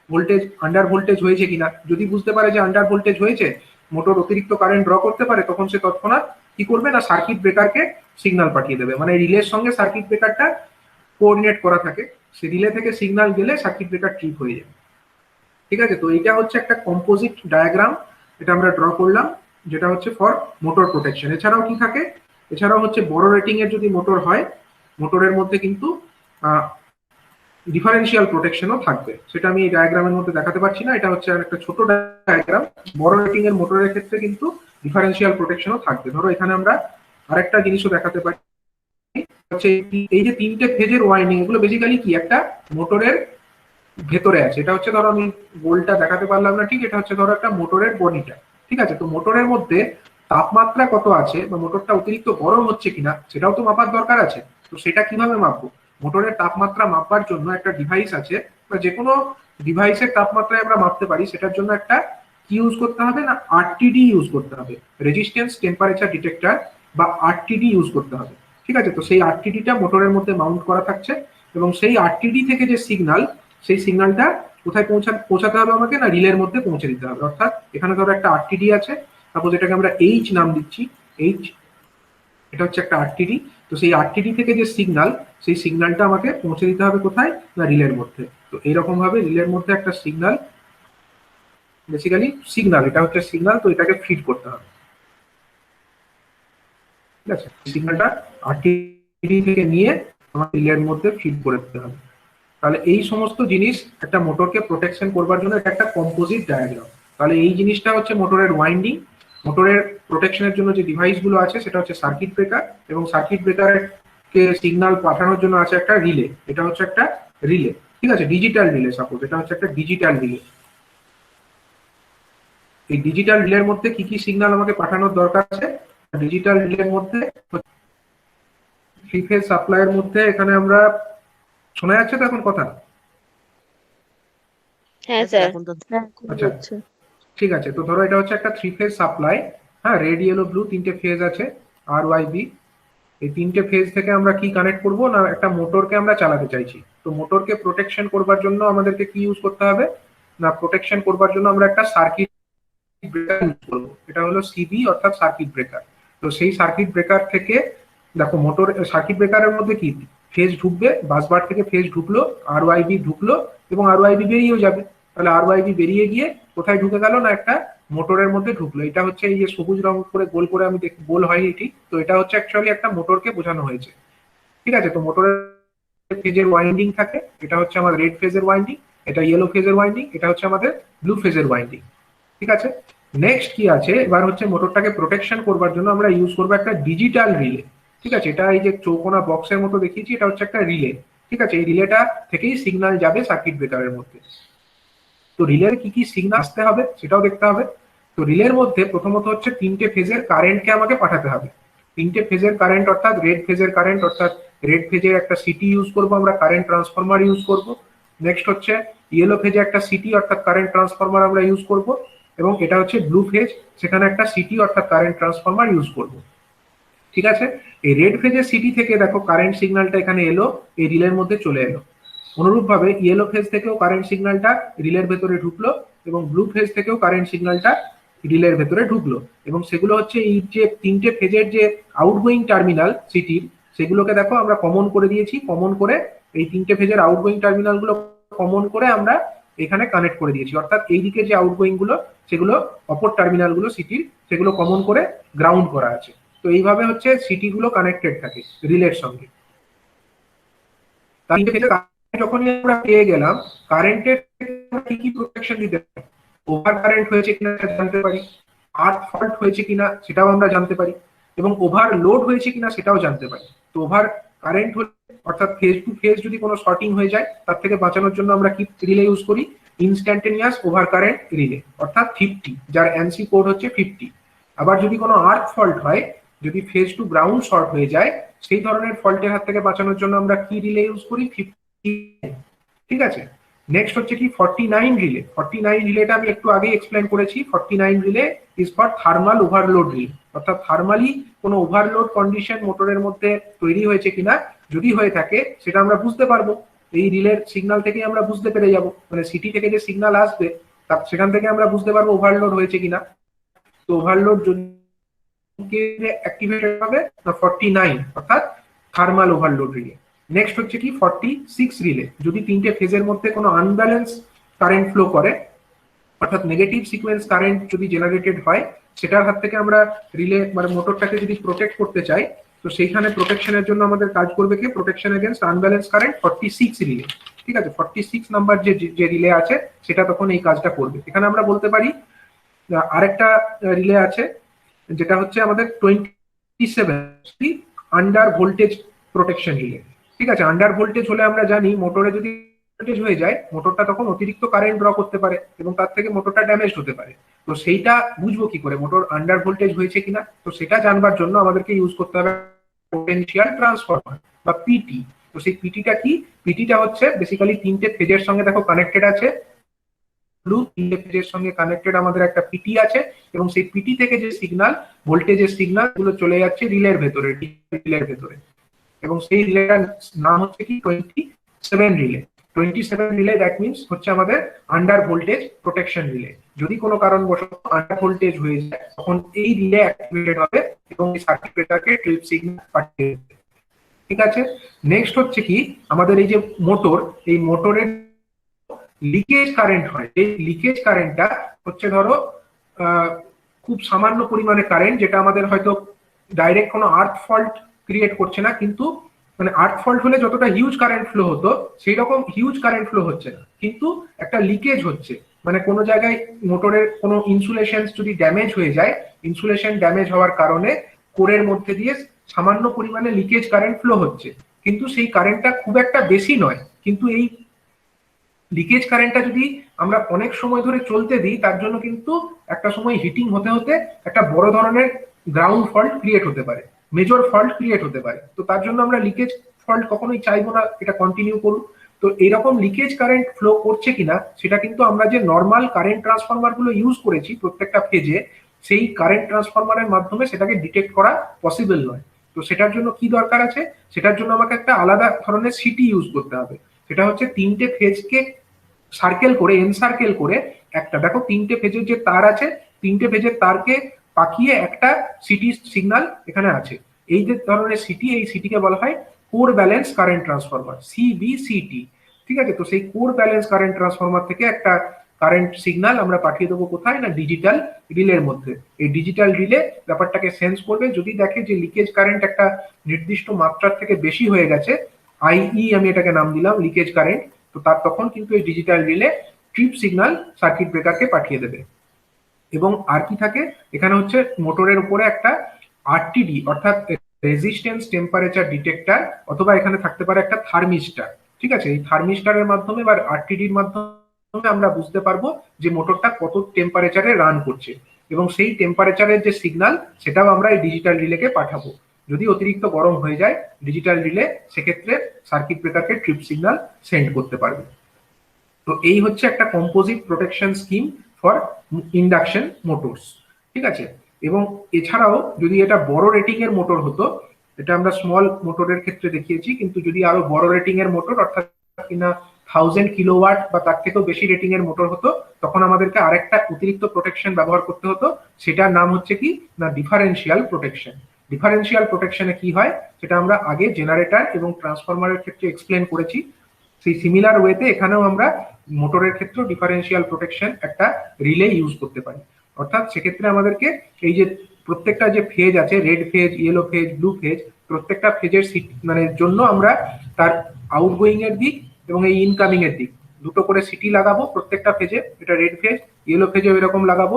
ভোল্টেজ আন্ডার ভোল্টেজ হয়েছে কিনা। যদি বুঝতে পারে যে আন্ডার ভোল্টেজ হয়েছে, মোটর অতিরিক্ত কারেন্ট ড্র করতে পারে, তখন সে তৎক্ষণাৎ কি করবে না, সার্কিট ব্রেকারকে সিগন্যাল পাঠিয়ে দেবে। মানে রিলের সঙ্গে সার্কিট ব্রেকারটা কোঅর্ডিনেট করা থাকে, সে রিলে থেকে সিগন্যাল গেলে সার্কিট ব্রেকার ট্রিপ হয়ে যাবে, ঠিক আছে। তো এটা হচ্ছে একটা কম্পোজিট ডায়াগ্রাম, এটা আমরা ড্র করলাম, যেটা হচ্ছে ফর মোটর প্রোটেকশন। এছাড়াও কি থাকে, এছাড়াও হচ্ছে বড় রেটিং এর যদি মোটর হয়, মোটরের মধ্যে কিন্তু ডিফারেন্সিয়াল প্রোটেকশনও থাকবে। সেটা আমি এই ডায়াগ্রামের মধ্যে দেখাতে পারছি না, এটা হচ্ছে একটা ছোট ডায়াগ্রাম। বড় রেটিং এর মোটরের ক্ষেত্রে কিন্তু ডিফারেন্সিয়াল প্রোটেকশনও থাকবে। ধরো এখানে আমরা আরেকটা জিনিসও দেখাতে পারি, হচ্ছে এই যে তিনটে ফেজের ওয়াইন্ডিং, এগুলো বেসিক্যালি কি একটা মোটরের ভেতরে আছে। এটা হচ্ছে ধরো আমি গোলটা দেখাতে পারলাম না, ঠিক, এটা হচ্ছে ধরো একটা মোটরের বডিটা, ঠিক আছে। তো মোটরের মধ্যে তাপমাত্রা কত আছে বা মোটরটা অতিরিক্ত গরম হচ্ছে কিনা সেটাও তো মাপার দরকার আছে। তো সেটা কিভাবে মাপবো? মোটরের তাপমাত্রা মাপার জন্য একটা ডিভাইস আছে, বা যে কোনো ডিভাইসের তাপমাত্রায় আমরা মাপতে পারি। সেটার জন্য একটা কি ইউজ করতে হবে না, আরটিডি ইউজ করতে হবে, রেজিস্ট্যান্স টেম্পারেচার ডিটেক্টর, বা আরটিডি ইউজ করতে হবে, ঠিক আছে। তো সেই আরটিডিটা মোটরের মধ্যে মাউন্ট করা থাকছে, এবং সেই আরটিডি থেকে যে সিগন্যাল, সেই সিগন্যালটা কোথায় পৌঁছাতে হবে আমাকে, না রিলের মধ্যে পৌঁছে দিতে হবে। অর্থাৎ এখানে ধরো একটা আরটিডি আছে, সাপোজ এটাকে আমরা এইচ নাম দিচ্ছি, এইচ, এটা হচ্ছে একটা আরটিডি। তো সেই আরটিডি থেকে যে সিগন্যাল, সেই সিগন্যালটা আমাকে পৌঁছে দিতে হবে কোথায়, না রিলের মধ্যে। তো এইরকম ভাবে রিলের মধ্যে একটা সিগন্যাল, বেসিক্যালি সিগন্যাল, এটা হচ্ছে সিগন্যাল, তো এটাকে ফিড করতে হবে, ঠিক আছে। সিগন্যালটা আরটিডি থেকে নিয়ে আমার রিলের মধ্যে ফিড করে দিতে হবে। তাহলে এই সমস্ত জিনিস একটা মোটরকে প্রোটেকশন করবার জন্য এটা একটা কম্পোজিট ডায়াগ্রাম। তাহলে এই জিনিসটা হচ্ছে মোটরের ওয়াইন্ডিং। মোটরের প্রোটেকশনের জন্য যে ডিভাইস গুলো আছে সেটা হচ্ছে সার্কিট ব্রেকার, এবং সার্কিট ব্রেকারের কে সিগন্যাল পাঠানোর জন্য আছে একটা রিলে, এটা হচ্ছে একটা রিলে, ঠিক আছে, ডিজিটাল রিলে। সাপোজ এটা হচ্ছে একটা ডিজিটাল রিলে। এই ডিজিটাল রিলের মধ্যে কি কি সিগন্যাল আমাকে পাঠানোর দরকার আছে? ডিজিটাল রিলের মধ্যে থ্রি ফেজ সাপ্লাইয়ের মধ্যে, এখানে আমরা, শোনা যাচ্ছে তো এখন কথা? হ্যাঁ স্যার। আচ্ছা, ঠিক আছে। তো ধরো এটা হচ্ছে একটা থ্রি ফেজ সাপ্লাই, হ্যাঁ, রেড ইয়েলো ব্লু তিনটে ফেজ আছে, আর ওয়াই বি। এই তিনটে ফেজ থেকে আমরা কি কানেক্ট করব না, একটা মোটরকে আমরা চালাতে চাইছি। তো মোটরকে প্রোটেকশন করবার জন্য আমাদেরকে কি ইউজ করতে হবে না, প্রোটেকশন করবার জন্য আমরা একটা সার্কিট ব্রেকার ইউজ করবো, এটা হলো সিবি অর্থাৎ সার্কিট ব্রেকার। তো সেই সার্কিট ব্রেকার থেকে দেখো, মোটর সার্কিট ব্রেকারের মধ্যে কি ফেজ ঢুকবে, বাসবার থেকে ফেজ ঢুকলো, আর ওয়াই বি ঢুকলো, এবং আর ওয়াই বি বেরিয়েও যাবে। তাহলে আর ওয়াই বি বেরিয়ে গিয়ে কোথায় ঢুকে গেল না, একটা মোটরের মধ্যে ঢুকলো। এটা হচ্ছে এই যে সবুজ রং করে গোল করে আমি গোল হয়নি ঠিক, তো এটা হচ্ছে অ্যাকচুয়ালি একটা মোটরকে বোঝানো হয়েছে, ঠিক আছে। তো মোটরের ফেজের ওয়াইন্ডিং থাকে, এটা হচ্ছে আমাদের রেড ফেজের ওয়াইন্ডিং, এটা ইয়েলো ফেজের ওয়াইন্ডিং, এটা হচ্ছে আমাদের ব্লু ফেজের ওয়াইন্ডিং, ঠিক আছে। নেক্সট কি আছে, এবার হচ্ছে মোটরটাকে প্রোটেকশন করবার জন্য আমরা ইউজ করবো একটা ডিজিটাল রিলে, ঠিক আছে। এটা এই যে চৌকোনা বক্সের মতো দেখিয়েছি, এটা হচ্ছে একটা রিলে, ঠিক আছে। এই রিলেটা থেকেই সিগন্যাল যাবে সার্কিট ব্রেকারের মধ্যে। তো রিলের কি কি সিগন্যাল আসতে হবে সেটাও দেখতে হবে। তো রিলের মধ্যে প্রথমত হচ্ছে তিনটে ফেজের কারেন্টকে আমাকে পাঠাতে হবে। তিনটে ফেজের কারেন্ট, অর্থাৎ রেড ফেজের কারেন্ট, অর্থাৎ রেড ফেজের একটা সিটি ইউজ করবো আমরা, কারেন্ট ট্রান্সফরমার ইউজ করব। নেক্সট হচ্ছে ইয়েলো ফেজে একটা সিটি অর্থাৎ কারেন্ট ট্রান্সফরমার আমরা ইউজ করব, এবং এটা হচ্ছে ব্লু ফেজ, সেখানে একটা সিটি অর্থাৎ কারেন্ট ট্রান্সফরমার ইউজ করব, ঠিক আছে। এই রেড ফেজের সিটি থেকে দেখো কারেন্ট সিগন্যালটা এখানে এলো, এই রিলের মধ্যে চলে এলো। অনুরূপভাবে ইয়েলো ফেজ থেকেও কারেন্ট সিগন্যালটা রিলের ভেতরে ঢুকলো, এবং ব্লু ফেজ থেকেও কারেন্ট সিগন্যালটা রিলের ভেতরে ঢুকলো। এবং সেগুলো হচ্ছে এই যে তিনটে ফেজের যে আউটগোয়িং টার্মিনাল সিটির, সেগুলোকে দেখো আমরা কমন করে দিয়েছি। কমন করে এই তিনটে ফেজের আউটগোয়িং টার্মিনাল গুলো কমন করে আমরা এখানে কানেক্ট করে দিয়েছি। অর্থাৎ এই দিকে যে আউটগোয়িং গুলো, সেগুলো অপর টার্মিনাল গুলো সিটির, সেগুলো কমন করে গ্রাউন্ড করা আছে। তো এইভাবে হচ্ছে সিটি গুলো কানেক্টেড থাকে রিলের সঙ্গে। যখনই আমরা পেয়ে গেলাম, কারেন্টের কি কি প্রোটেকশন দিতে পারি, ওভার কারেন্ট হয়েছে কিনা জানতে পারি, আর্থ ফল্ট হয়েছে কিনা সেটাও আমরা জানতে পারি, এবং ওভার লোড হয়েছে কিনা সেটাও জানতে পারি। তো ওভার কারেন্ট হলে, অর্থাৎ ফেজ টু ফেজ যদি কোনো শর্টিং হয়ে যায়, তার থেকে বাঁচানোর জন্য আমরা কি রিলে ইউজ করি ইনস্ট্যান্টেনিয়াস ওভার কারেন্ট রিলে অর্থাৎ 50, যার এনসি কোড হচ্ছে 50। আবার যদি কোনো আর্ক ফল্ট হয়, যদি ফেজ টু গ্রাউন্ড শর্ট হয়ে যায়, সেই ধরনের ফল্টের হাত থেকে বাঁচানোর জন্য আমরা কি রিলে ইউজ করি? 50। ঠিক আছে, নেক্সট হচ্ছে কি 49 রিলে। 49 রিলেটা আমি একটু আগে এক্সপ্লেন করেছি। 49 relay is for thermal overload relay, অর্থাৎ থার্মালি কোনো ওভারলোড কন্ডিশন মোটরের মধ্যে তৈরি হয়েছে কিনা, যদি হয়ে থাকে সেটা আমরা বুঝতে পারবো। এই রিলের সিগন্যাল থেকে আমরা বুঝতে পেরে যাব, মানে সিটি থেকে যে সিগন্যাল আসবে সেখান থেকে আমরা বুঝতে পারবো ওভারলোড হয়েছে কিনা। তো ওভারলোড যদি অ্যাক্টিভেটেড হবে না 49, অর্থাৎ থার্মাল ওভারলোড রিলে। নেক্সট হচ্ছে কি 46 রিলে। যদি তিনটে ফেজের মধ্যে কোনো আনব্যালেন্স কারেন্ট ফ্লো করে, অর্থাৎ নেগেটিভ সিকোয়েন্স কারেন্ট যদি জেনারেটেড হয়, সেটার হাত থেকে আমরা রিলে মানে মোটরটাকে যদি প্রোটেক্ট করতে চাই, তো সেইখানে প্রোটেকশনের জন্য আমাদের কাজ করবে কি protection against unbalance current 46 relay. ঠিক আছে, 46 নাম্বার যে রিলে আছে সেটা তখন এই কাজটা করবে। এখানে আমরা বলতে পারি আরেকটা রিলে আছে যেটা হচ্ছে আমাদের 27 আন্ডার ভোল্টেজ প্রোটেকশন রিলে। ঠিক আছে, আন্ডার ভোল্টেজ হলে আমরা জানি মোটরে যদি ভোল্টেজ হয়ে যায়, মোটরটা তখন অতিরিক্ত কারেন্ট ড্র করতে পারে এবং তার থেকে মোটরটা ড্যামেজ হতে পারে। তো সেইটা বুঝবো কি করে মোটর আন্ডার ভোল্টেজ হয়েছে কিনা? তো সেটা জানবার জন্য আমাদেরকে ইউজ করতে হবে পোটেনশিয়াল ট্রান্সফরমার বা পিটি। তো সেই পিটিটা কি? পিটিটা হচ্ছে বেসিক্যালি তিনটে ফেজের সঙ্গে দেখো কানেক্টেড আছে, ব্লু তিনটে ফেজের সঙ্গে কানেক্টেড আমাদের একটা পিটি আছে, এবং সেই পিটি থেকে যে সিগন্যাল, ভোল্টেজের সিগন্যাল গুলো চলে যাচ্ছে রিলের ভেতরে, এবং সেই রিলেটার নাম হচ্ছে কি 27 রিলে। 27 রিলে দ্যাট মিনস হচ্ছে আমাদের আন্ডার ভোল্টেজ প্রোটেকশন রিলে। যদি কোনো কারণবশত আন্ডার ভোল্টেজ হয়ে যায়, তখন এই রিলে অ্যাক্টিভেটেড হবে এবং এই সার্কিট ব্রেকারকে ট্রিপ সিগন্যাল পাঠিয়ে দেবে। ঠিক আছে, নেক্সট হচ্ছে কি আমাদের এই যে মোটর, এই মোটরের লিকেজ কারেন্ট হয়। এই লিকেজ কারেন্টটা হচ্ছে ধরো খুব সামান্য পরিমাণে কারেন্ট, যেটা আমাদের হয়তো ডাইরেক্ট কোনো আর্থ ফল্ট ক্রিয়েট করছে না, কিন্তু মানে আর্থ ফল্ট হলে যতটা হিউজ কারেন্ট ফ্লো হতো সেই রকম হিউজ কারেন্ট ফ্লো হচ্ছে না, কিন্তু একটা লিকেজ হচ্ছে। মানে কোনো জায়গায় মোটরের কোনো ইনসুলেশন যদি ড্যামেজ হয়ে যায়, ইনসুলেশন ড্যামেজ হওয়ার কারণে কোরের মধ্যে দিয়ে সামান্য পরিমাণে লিকেজ কারেন্ট ফ্লো হচ্ছে, কিন্তু সেই কারেন্টটা খুব একটা বেশি নয়। কিন্তু এই লিকেজ কারেন্টটা যদি আমরা অনেক সময় ধরে চলতে দিই, তার জন্য কিন্তু একটা সময় হিটিং হতে হতে একটা বড় ধরনের গ্রাউন্ড ফল্ট ক্রিয়েট হতে পারে, মেজর ফল্ট ক্রিয়েট হতে পারে। তো তার জন্য আমরা লিকেজ ফল্ট কখনোই চাইবো না এটা কন্টিনিউ করুক। তো এরকম লিকেজ কারেন্ট ফ্লো করছে কিনা সেটা কিন্তু আমরা যে নর্মাল কারেন্ট ট্রান্সফরমার গুলো ইউজ করেছি প্রত্যেকটা ফেজে, সেই কারেন্ট ট্রান্সফরমারের মাধ্যমে সেটাকে ডিটেক্ট করা পসিবল নয়। তো সেটার জন্য কি দরকার আছে? সেটার জন্য আমাকে একটা আলাদা ধরনের সিটি ইউজ করতে হবে। সেটা হচ্ছে তিনটে ফেজকে সার্কেল করে, এনসার্কেল করে একটা, দেখো তিনটে ফেজের যে তার আছে, তিনটে ফেজের তারকে পাকিয়ে একটা সিটি সিগন্যাল এখানে আছে। এই যে ধরনের সিটি, এই সিটিকে বলা হয় core balance current transformer, CBCT. ঠিক আছে, তো সেই কোর ব্যালেন্স কারেন্ট ট্রান্সফরমার থেকে একটা কারেন্ট সিগন্যাল আমরা পাঠিয়ে দেবো কোথায় না ডিজিটাল রিলের মধ্যে। এই ডিজিটাল রিলে ব্যাপারটাকে সেন্স করবে, যদি দেখে যে লিকেজ কারেন্ট একটা নির্দিষ্ট মাত্রার থেকে বেশি হয়ে গেছে, আইই আমি এটাকে নাম দিলাম লিকেজ কারেন্ট, তো তার তখন কিন্তু এই digital relay trip signal circuit ব্রেকারকে পাঠিয়ে দেবে। এবং আর কি থাকে এখানে হচ্ছে মোটরের উপরে একটা আরটিডি অর্থাৎ রেজিস্ট্যান্স টেম্পারেচার ডিটেক্টর, অথবা এখানে থাকতে পারে একটা থার্মিস্টার। ঠিক আছে, এই থার্মিস্টারের মাধ্যমে বা আরটিডির মাধ্যমে আমরা বুঝতে পারবো যে মোটরটা কত টেম্পারেচারে রান করছে, এবং সেই টেম্পারেচারের যে সিগন্যাল সেটাও আমরা এই ডিজিটাল রিলেকে পাঠাবো। যদি অতিরিক্ত গরম হয়ে যায় ডিজিটাল রিলে, সেক্ষেত্রে সার্কিট ব্রেকারকে ট্রিপ সিগন্যাল সেন্ড করতে পারবে। তো এই হচ্ছে একটা composite protection scheme for induction motors. ঠিক আছে, এবং এছাড়াও যদি এটা বড় রেটিং এর মোটর হতো, এটা আমরা স্মল মোটরের ক্ষেত্রে দেখিয়েছি, কিন্তু যদি আরো বড় রেটিং এর মোটর অর্থাৎ কিনা 1000 কিলোওয়াট বা তার থেকেও বেশি রেটিং এর মোটর হতো, তখন আমাদেরকে আরেকটা অতিরিক্ত প্রোটেকশন ব্যবহার করতে হতো। সেটার নাম হচ্ছে কি না ডিফারেন্সিয়াল প্রোটেকশন। ডিফারেন্সিয়াল প্রোটেকশনে কি হয় সেটা আমরা আগে জেনারেটর এবং ট্রান্সফরমারের ক্ষেত্রে এক্সপ্লেন করেছি। সেই সিমিলার ওয়েতে এখানেও আমরা মোটরের ক্ষেত্রে ডিফারেন্সিয়াল প্রোটেকশন একটা রিলে ইউজ করতে পারি। অর্থাৎ সেক্ষেত্রে আমাদেরকে এই যে প্রত্যেকটা যে ফেজ আছে, red phase, yellow phase, blue phase, প্রত্যেকটা ফেজের মানে জন্য আমরা তার আউটগোয়িং এর দিক এবং এই ইনকামিং এর দিক দুটো করে সিটি লাগাবো প্রত্যেকটা ফেজে। এটা রেড ফেজ, ইয়েলো ফেজেও এরকম লাগাবো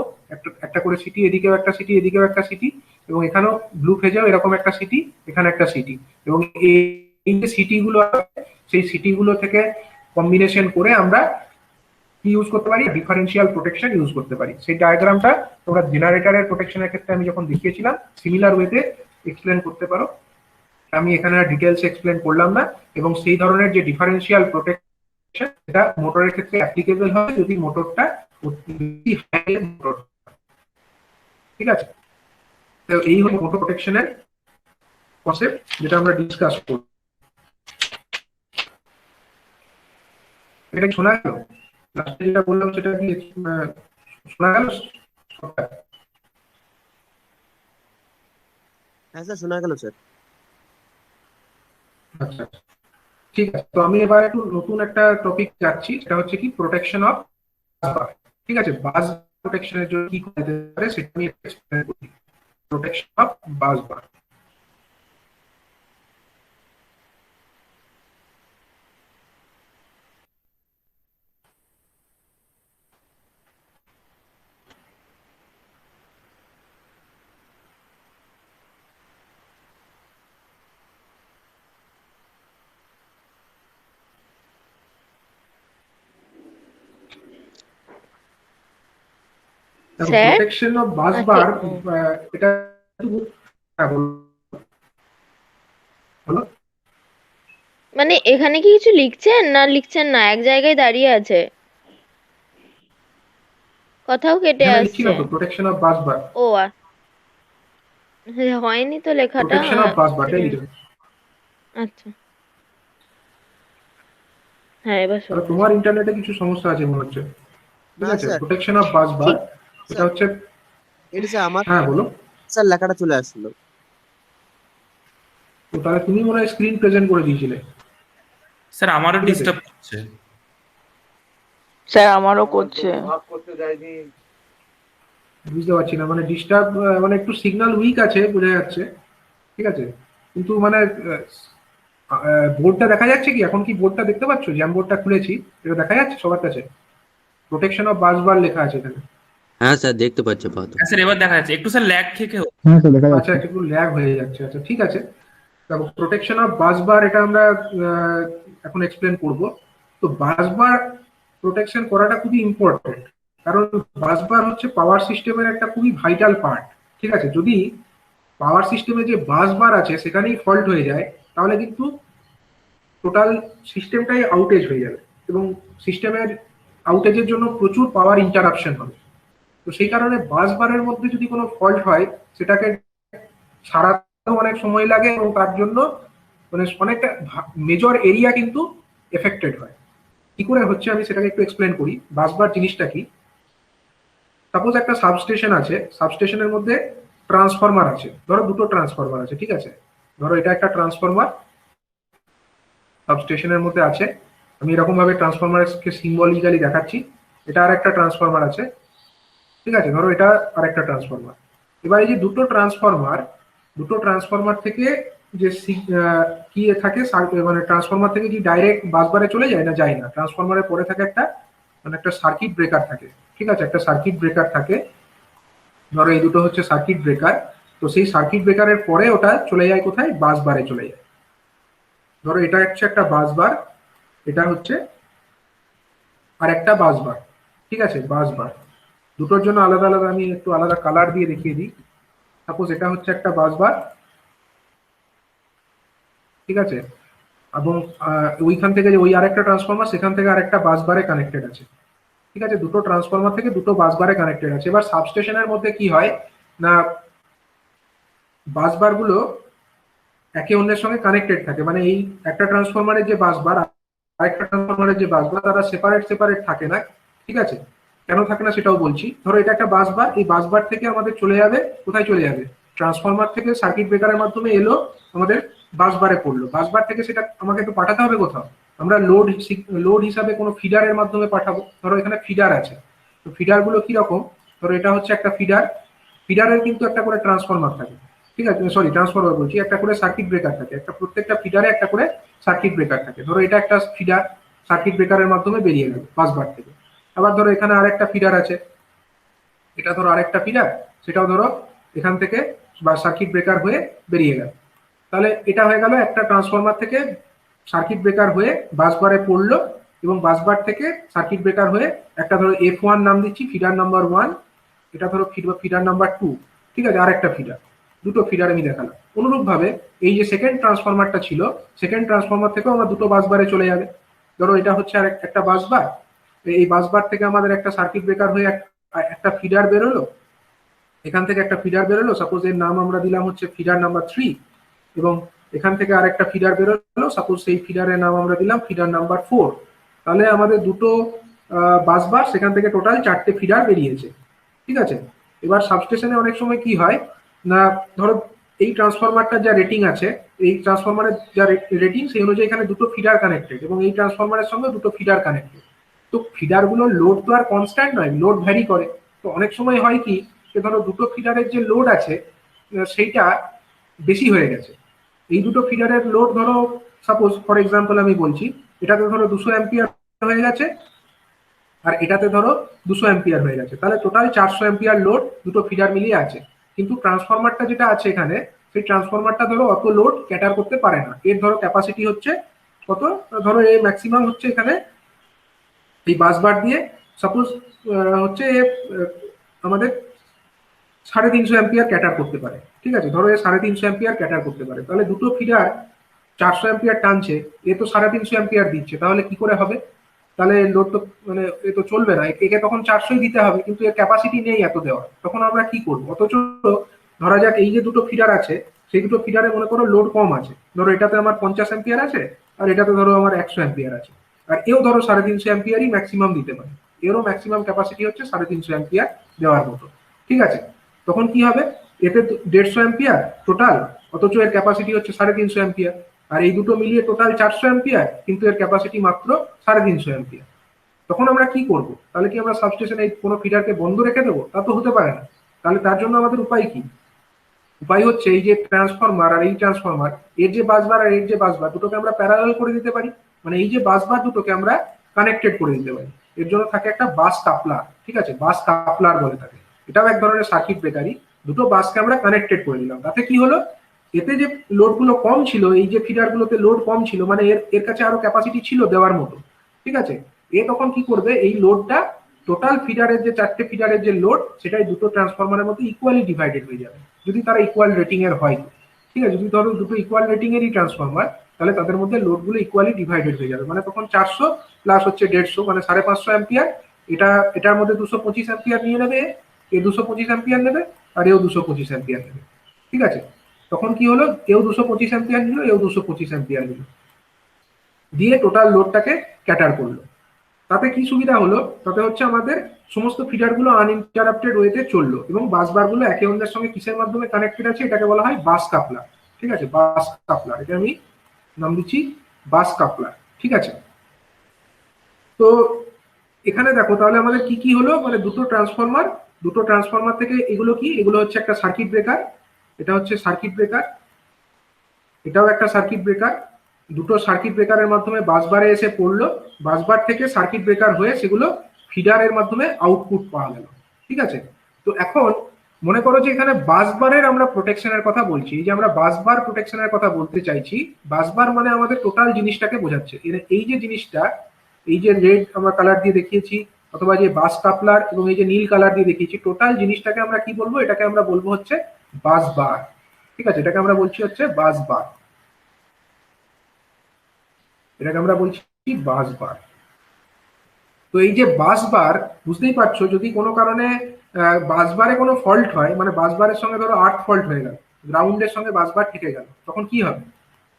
একটা করে সিটি, এদিকেও একটা সিটি, এদিকেও একটা সিটি, এবং এখানেও ব্লু ফেজেও এরকম একটা সিটি, এখানে একটা সিটি, এবং এই যে সিটি গুলো সেই সিটি গুলো থেকে কম্বিনেশন করে আমরা কি ইউজ করতে পারি, ডিফারেন্সিয়াল প্রোটেকশন ইউজ করতে পারি। সেই ডায়াগ্রামটা তোমরা জেনারেটরের প্রোটেকশনের ক্ষেত্রে আমি যখন দেখিয়েছিলাম সিমিলার ওয়েতে এক্সপ্লেন করতে পারো। আমি এখানে ডিটেলস এক্সপ্লেন করলাম না। এবং সেই ধরনের যে ডিফারেন্সিয়াল প্রোটেকশন এটা মোটরের ক্ষেত্রে অ্যাপ্লিকেবল হবে যদি মোটরটা মোটর, ঠিক আছে। তো এই হলো মোটর প্রোটেকশনের কনসেপ্ট যেটা আমরা ডিসকাস করব। এটা কি শোনা গেল? লাস্টে যেটা বললাম সেটা কি শোনা গেল? হ্যাঁ স্যার, শোনা গেল স্যার। আচ্ছা, ঠিক আছে। তো আমি এবার একটু নতুন একটা টপিক যাচ্ছি, সেটা হচ্ছে কি প্রোটেকশন অফ বাসবার। ঠিক আছে, বাস প্রোটেকশনের জন্য কি করা যেতে পারে সেটা আমি এক্সপ্লেন করি। Protection of বাসবার। Sir protection of বাসবার এটা হ্যাঁ, বলো। মানে এখানে কি কিছু লিখছেন না লিখছেন না, এক জায়গায় দাঁড়িয়ে আছে, কথাও কেটে এখানে আসছে। লিখছিলাম তো প্রোটেকশন অফ বাসবার। ও হয়নি তো লেখাটা। প্রোটেকশন অফ বাসবারটাই লিখেছি। আচ্ছা, হ্যাঁ এবার তাহলে শুনতে তোমার ইন্টারনেটে কিছু সমস্যা আছে মনে হচ্ছে। ঠিক না আছে, স্যার, প্রোটেকশন অফ বাসবার ঠিক। এটা হচ্ছে, এটা স্যার আমার হ্যাঁ বলো। স্যার লেখাটা চলে আসলো। তো তাহলে তুমি মনে হয় স্ক্রিন প্রেজেন্ট করে দিয়েছিলে। স্যার আমারও ঠিক আছে। ডিস্টার্ব করছে। স্যার আমারও করছে। বুঝতে পারছি না, মানে ডিস্টার্ব, মানে একটু সিগন্যাল উইক আছে বোঝা যাচ্ছে। ঠিক আছে, কিন্তু মানে বোর্ডটা দেখা যাচ্ছে কি? এখন কি বোর্ডটা দেখতে পাচ্ছ? জ্যাম বোর্ডটা খুলেছি, এটা দেখা যাচ্ছে সবার কাছে? প্রোটেকশন অফ বাসবার লেখা আছে এখানে। হ্যাঁ স্যার, দেখতে পাচ্ছি আপাতত। হ্যাঁ স্যার এবার দেখা যাচ্ছে, একটু স্যার ল্যাগ খেয়ে খেয়ে হ্যাঁ স্যার দেখা আচ্ছা, যাচ্ছে। একটু ল্যাগ হয়ে যাচ্ছে। আচ্ছা ঠিক আছে, দেখো প্রোটেকশন অফ বাসবার এটা আমরা এখন এক্সপ্লেন করব। তো বাসবার প্রোটেকশন করাটা খুবই ইম্পর্টেন্ট, কারণ বাসবার হচ্ছে পাওয়ার সিস্টেমের একটা খুবই ভাইটাল পার্ট। ঠিক আছে, যদি পাওয়ার সিস্টেমে যে বাসবার আছে সেখানেই ফল্ট হয়ে যায় তাহলে কিন্তু টোটাল সিস্টেমটাই আউটেজ হয়ে যাবে এবং সিস্টেমের আউটেজের জন্য প্রচুর পাওয়ার ইন্টারাপশন হবে। তো সেই কারণে বাসবারের মধ্যে যদি কোনো ফল্ট হয় সেটাকে সারাতেও অনেক সময় লাগে এবং তার জন্য মানে অনেকটা মেজর এরিয়া কিন্তু এফেক্টেড হয়। কি করে হচ্ছে আমি সেটাকে একটু এক্সপ্লেন করি। বাসবার জিনিসটা কি? সাপোজ একটা সাবস্টেশন আছে, সাবস্টেশনের মধ্যে ট্রান্সফরমার আছে, ধরো দুটো ট্রান্সফরমার আছে। ঠিক আছে, ধরো এটা একটা ট্রান্সফরমার সাবস্টেশনের মধ্যে আছে। আমি এরকম ভাবে ট্রান্সফরমারকে সিম্বলিক্যালি দেখাচ্ছি। এটা আর একটা ট্রান্সফরমার আছে। ঠিক আছে, ধরো এটা আর একটা ট্রান্সফরমার। এবার এই যে দুটো ট্রান্সফরমার থেকে যে কি থাকে, মানে ট্রান্সফরমার থেকে কি ডাইরেক্ট বাসবারে চলে যায় না? যায় না। ট্রান্সফরমারের পরে থাকে একটা মানে একটা সার্কিট ব্রেকার থাকে। ঠিক আছে, একটা সার্কিট ব্রেকার থাকে। ধরো এই দুটো হচ্ছে সার্কিট ব্রেকার। তো সেই সার্কিট ব্রেকারের পরে ওটা চলে যায় কোথায়? বাসবারে চলে যায়। ধরো এটা হচ্ছে একটা বাসবার, এটা হচ্ছে আর একটা বাসবার। ঠিক আছে, বাসবার দুটোর জন্য আলাদা আলাদা আমি একটু আলাদা কালার দিয়ে দেখিয়ে দিই। সাপোজ এটা হচ্ছে একটা বাসবার। ঠিক আছে, এবং ওইখান থেকে যে ওই আরেকটা ট্রান্সফরমার সেখান থেকে আরেকটা বাসবারে কানেক্টেড আছে। ঠিক আছে, দুটো ট্রান্সফরমার থেকে দুটো বাসবারে কানেক্টেড আছে। এবার সাবস্টেশনের মধ্যে কি হয় না, বাসবার গুলো একে অন্যের সঙ্গে কানেক্টেড থাকে। মানে এই একটা ট্রান্সফরমারের যে বাসবার আরেকটা ট্রান্সফরমারের যে বাসবার তারা সেপারেট থাকে না। ঠিক আছে, কেন থাকে না সেটাও বলছি। ধরো এটা একটা বাসবার, এই বাসবার থেকে আমাদের চলে যাবে কোথায়? চলে যাবে ট্রান্সফরমার থেকে সার্কিট ব্রেকারের মাধ্যমে এলো আমাদের বাসবারে পড়লো। বাসবার থেকে সেটা আমাকে একটু পাঠাতে হবে কোথাও। আমরা লোড হিসাবে কোনো ফিডারের মাধ্যমে পাঠাবো। ধরো এখানে ফিডার আছে। তো ফিডার গুলো কিরকম? ধরো এটা হচ্ছে একটা ফিডার। ফিডারের কিন্তু একটা করে ট্রান্সফরমার থাকে। ঠিক আছে, সরি ট্রান্সফরমার বলছি, একটা করে সার্কিট ব্রেকার থাকে। একটা প্রত্যেকটা ফিডারে একটা করে সার্কিট ব্রেকার থাকে। ধরো এটা একটা ফিডার, সার্কিট ব্রেকারের মাধ্যমে বেরিয়ে গেল বাসবার থেকে। আবার ধরো এখানে আরেকটা ফিডার আছে, এটা ধরো আরেকটা ফিডার, সেটাও ধরো এখান থেকে বা সার্কিট ব্রেকার হয়ে বেরিয়ে গেল। তাহলে এটা হয়ে গেল একটা ট্রান্সফরমার থেকে সার্কিট ব্রেকার হয়ে বাসবারে পড়লো এবং বাসবার থেকে সার্কিট ব্রেকার হয়ে একটা ধরো F1 নাম দিচ্ছি, ফিডার নাম্বার 1, এটা ধরো ফিডার নাম্বার 2, ঠিক আছে, আর একটা ফিডার, দুটো ফিডার আমি দেখালাম। অনুরূপভাবে এই যে সেকেন্ড ট্রান্সফরমারটা ছিল, সেকেন্ড ট্রান্সফরমার থেকেও আমরা দুটো বাসবারে চলে যাবে। ধরো এটা হচ্ছে আর একটা বাসবার, এই বাসবার থেকে আমাদের একটা সার্কিট ব্রেকার হয়ে একটা ফিডার বেরোলো, এখান থেকে একটা ফিডার বেরোলো, সাপোজ এর নাম আমরা দিলাম হচ্ছে ফিডার নাম্বার 3, এবং এখান থেকে আরেকটা ফিডার বেরোলো, সাপোজ সেই ফিডারের নাম আমরা দিলাম ফিডার নাম্বার 4। তাহলে আমাদের দুটো বাসবার, সেখান থেকে টোটাল 4টে ফিডার বেরিয়েছে, ঠিক আছে। এবার সাবস্টেশনে অনেক সময় কি হয় না, ধরো এই ট্রান্সফরমারটার যা রেটিং আছে, এই ট্রান্সফরমারের যা রেটিং সেই অনুযায়ী এখানে দুটো ফিডার কানেক্টেড, এবং এই ট্রান্সফরমারের সঙ্গে দুটো ফিডার কানেক্টেড। তো ফিডারগুলোর লোড তো আর কনস্ট্যান্ট নয়, লোড ভ্যারি করে। তো অনেক সময় হয় কি, যে ধরো দুটো ফিডারের যে লোড আছে সেইটা বেশি হয়ে গেছে। এই দুটো ফিডারের লোড ধরো সাপোজ ফর এক্সাম্পল আমি বলছি, এটাতে ধরো 200 অ্যাম্পিয়ার হয়ে গেছে, আর এটাতে ধরো 200 অ্যাম্পিয়ার হয়ে গেছে, তাহলে টোটাল 400 অ্যাম্পিয়ার লোড দুটো ফিডার মিলিয়ে আছে। কিন্তু ট্রান্সফরমারটা যেটা আছে এখানে, সেই ট্রান্সফরমারটা ধরো অত লোড ক্যাটার করতে পারে না। এর ধরো ক্যাপাসিটি হচ্ছে কত, ধরো এর ম্যাক্সিমাম হচ্ছে এখানে এই বাসবার দিয়ে সাপোজ হচ্ছে আমাদের 350 অ্যাম্পিয়ার ক্যাটার করতে পারে, ঠিক আছে, ধরো এ 350 অ্যাম্পিয়ার ক্যাটার করতে পারে। তাহলে দুটো ফিডার 400 অ্যাম্পিয়ার টানছে, এ তো 350 অ্যাম্পিয়ার দিচ্ছে, তাহলে কি করে হবে? তাহলে লোড তো মানে এ তো চলবে না, একে তখন 400ই দিতে হবে, কিন্তু এর ক্যাপাসিটি নেই এত দেওয়ার। তখন আমরা কি করবো? অথচ ধরা যাক এই যে দুটো ফিডার আছে, সেই দুটো ফিডারে মনে করো লোড কম আছে, ধরো এটাতে আমার 50 অ্যাম্পিয়ার আছে, আর এটাতে ধরো আমার 100 অ্যাম্পিয়ার আছে, আর এও ধরো 350 অ্যাম্পিয়ারই ম্যাক্সিমাম দিতে পারে, এরও ম্যাক্সিমাম ক্যাপাসিটি হচ্ছে 350 অ্যাম্পিয়ার দেওয়ার মতো, ঠিক আছে। তখন কি হবে? এতে 150 অ্যাম্পিয়ার টোটাল, অথচ এর ক্যাপাসিটি হচ্ছে 350 অ্যাম্পিয়ার, আর এই দুটো মিলিয়ে টোটাল 400 অ্যাম্পিয়ার, কিন্তু এর ক্যাপাসিটি মাত্র 350 অ্যাম্পিয়ার। তখন আমরা কি করব? তাহলে কি আমরা সাবস্টেশনে কোনো ফিডারকে বন্ধ রেখে দেবো? তা তো হতে পারে না। তাহলে তার জন্য আমাদের উপায় কি? উপায় হচ্ছে এই যে ট্রান্সফরমার আর এই ট্রান্সফরমার, এর যে বাসবার আর এর যে বাসবার, দুটোকে আমরা প্যারালাল করে দিতে পারি। মানে এই যে বাসবার দুটোকে আমরা কানেক্টেড করে দিতে পারি। এর জন্য থাকে একটা বাস কাপলার, ঠিক আছে, বাস কাপলার বলে থাকে। এটাও এক ধরনের সার্কিট ব্রেকারই। দুটো বাসকে আমরা কানেক্টেড করে দিলাম, তাতে কি হলো, এতে যে লোডগুলো কম ছিল, এই যে ফিডারগুলোতে লোড কম ছিল, মানে এর কাছে আরো ক্যাপাসিটি ছিল দেওয়ার মতো, ঠিক আছে। এ তখন কি করবে, এই লোডটা টোটাল ফিডারের যে 4টে ফিডারের যে লোড, সেটাই দুটো ট্রান্সফরমারের মধ্যে ইকুয়ালি ডিভাইডেড হয়ে যাবে, যদি তারা ইকুয়াল রেটিং এর হয়, ঠিক আছে। যদি ধরো দুটো ইকুয়াল রেটিং এরই ট্রান্সফরমার, তাহলে তাদের মধ্যে লোডগুলো ইকুয়ালি ডিভাইডেড হয়ে যাবে। মানে তখন 400 প্লাস হচ্ছে 150, মানে 550 অ্যাম্পিয়ার, এটার মধ্যে 225 অ্যাম্পিয়ার নিয়ে নেবে, এ 225 অ্যাম্পিয়ার নেবে, আর এও 225 অ্যাম্পিয়ার নেবে, ঠিক আছে। তখন কি হলো, এও 225 অ্যাম্পিয়ার নিল, এও 225 অ্যাম্পিয়ার নিল, দিয়ে টোটাল লোডটাকে ক্যাটার করলো। তাতে কি সুবিধা হলো? তাতে হচ্ছে আমাদের সমস্ত ফিডারগুলো আনইন্টারাপ্টেড ওয়েতে চললো, এবং বাসবারগুলো একে অন্যের সঙ্গে কিসের মাধ্যমে কানেক্টেড আছে, এটাকে বলা হয় বাস কাপলার, ঠিক আছে, বাস কাপলার। এটা আমি নাম দিচ্ছি বাস কাপলার, ঠিক আছে। তো এখানে দেখো তাহলে আমাদের কি কি হলো, মানে দুটো ট্রান্সফরমার থেকে এগুলো কি, এগুলো হচ্ছে একটা সার্কিট ব্রেকার, এটা হচ্ছে সার্কিট ব্রেকার, এটাও একটা সার্কিট ব্রেকার। দুটো সার্কিট ব্রেকারের মাধ্যমে বাসবারে এসে পড়লো, বাসবার থেকে সার্কিট ব্রেকার হয়ে সেগুলো ফিডারের মাধ্যমে আউটপুট পাওয়া গেল, ঠিক আছে। তো এখন মনে করো যে এখানে বাসবারের আমরা প্রোটেকশনের কথা বলছি, এই যে আমরা বাসবার প্রোটেকশনের কথা বলতে চাইছি, বাসবার মানে আমাদের টোটাল জিনিসটাকে বোঝাচ্ছে। এই যে জিনিসটা, এই যে রেড আমরা কালার দিয়ে দেখিয়েছি, অথবা যে বাস কাপলার এবং এই যে নীল কালার দিয়ে দেখিয়েছি, টোটাল জিনিসটাকে আমরা কি বলবো, এটাকে আমরা বলবো হচ্ছে বাসবার, ঠিক আছে। এটাকে আমরা বলছি হচ্ছে বাসবার, এটাকে আমরা বলছি বাসবার। তো এই যে বাসবার, বুঝতেই পারছো, যদি কোনো কারণে বাসবারে কোনো ফল্ট হয়, মানে বাসবারের সঙ্গে ধরো আর্থ ফল্ট হয়ে গেল, গ্রাউন্ডের সঙ্গে বাসবার ঠেকে গেল, তখন কি হবে?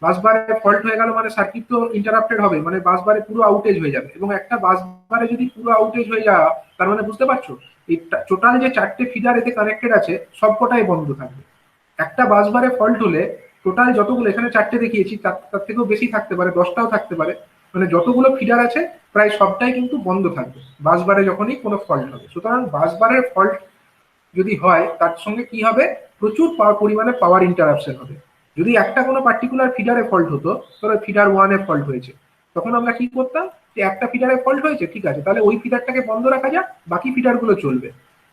বাসবারে ফল্ট হয়ে গেল মানে সার্কিট তো ইন্টারাপ্টেড হবে, মানে বাসবারে পুরো আউটেজ হয়ে যাবে। এবং একটা বাসবারে যদি পুরো আউটেজ হয়ে যাওয়া, তার মানে বুঝতে পারছো এই টোটাল যে 4টে ফিডার এতে কানেক্টেড আছে সবকটাই বন্ধ থাকবে। একটা বাসবারে ফল্ট হলে টোটাল যতগুলো এখানে 4টে দেখিয়েছি, তার থেকেও বেশি থাকতে পারে, 10টাও থাকতে পারে, মানে যতগুলো ফিডার আছে প্রায় সবটাই কিন্তু বন্ধ থাকবে বাসবারে যখনই কোনো ফল্ট হবে। সুতরাং বাসবারের ফল্ট যদি হয়, তার সঙ্গে কি হবে, প্রচুর পরিমাণে পাওয়ার ইন্টারাপশন হবে। যদি একটা কোনো পার্টিকুলার ফিডারে ফল্ট হতো, ধরো ফিডার 1-এ ফল্ট হয়েছে, তখন আমরা কি করতাম, যে একটা ফিডারে ফল্ট হয়েছে, ঠিক আছে, তাহলে ওই ফিডারটাকে বন্ধ রাখা যাক, বাকি ফিডারগুলো চলবে।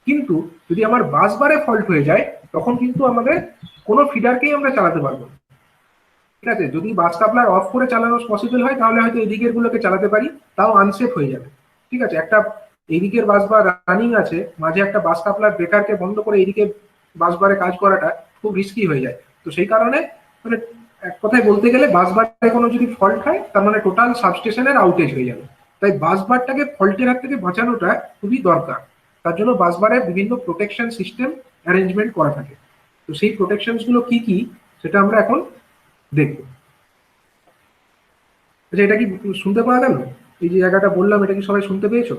কিন্তু যদি আমার বাসবারে ফল্ট হয়ে যায়, তখন কিন্তু আমাদের কোনো ফিডারকেই আমরা চালাতে পারবো না, ঠিক আছে, যদি বাস কাপলার অফ করে চালানো পসিবল হয় তাহলে হয়তো এই দিকের গুলোকে চালাতে পারি, তাও আনসেফ হয়ে যাবে। ঠিক আছে, একটা এইদিকের বাস বার রানিং আছে, মাঝে একটা বাস কাপলার ব্রেকারকে বন্ধ করে এইদিকে বাস বারে কাজ করাটা খুব রিস্কি হয়ে যায়। তো সেই কারণে মানে এক কথায় বলতে গেলে বাস বারে কোনো যদি ফল্ট হয় তার মানে টোটাল সাবস্টেশনের আউটেজ হয়ে যাবে। তাই বাস বারটাকে ফল্টের হাত থেকে বাঁচানোটা খুবই দরকার। তার জন্য বাস বারে বিভিন্ন প্রোটেকশন সিস্টেম অ্যারেঞ্জমেন্ট করা থাকে। তো সেই প্রোটেকশনস গুলো কি কি সেটা আমরা এখন দেখবো। আচ্ছা, এটা কি শুনতে পাওয়া গেল? এই যে জায়গাটা বললাম এটা কি সবাই শুনতে পেয়েছো?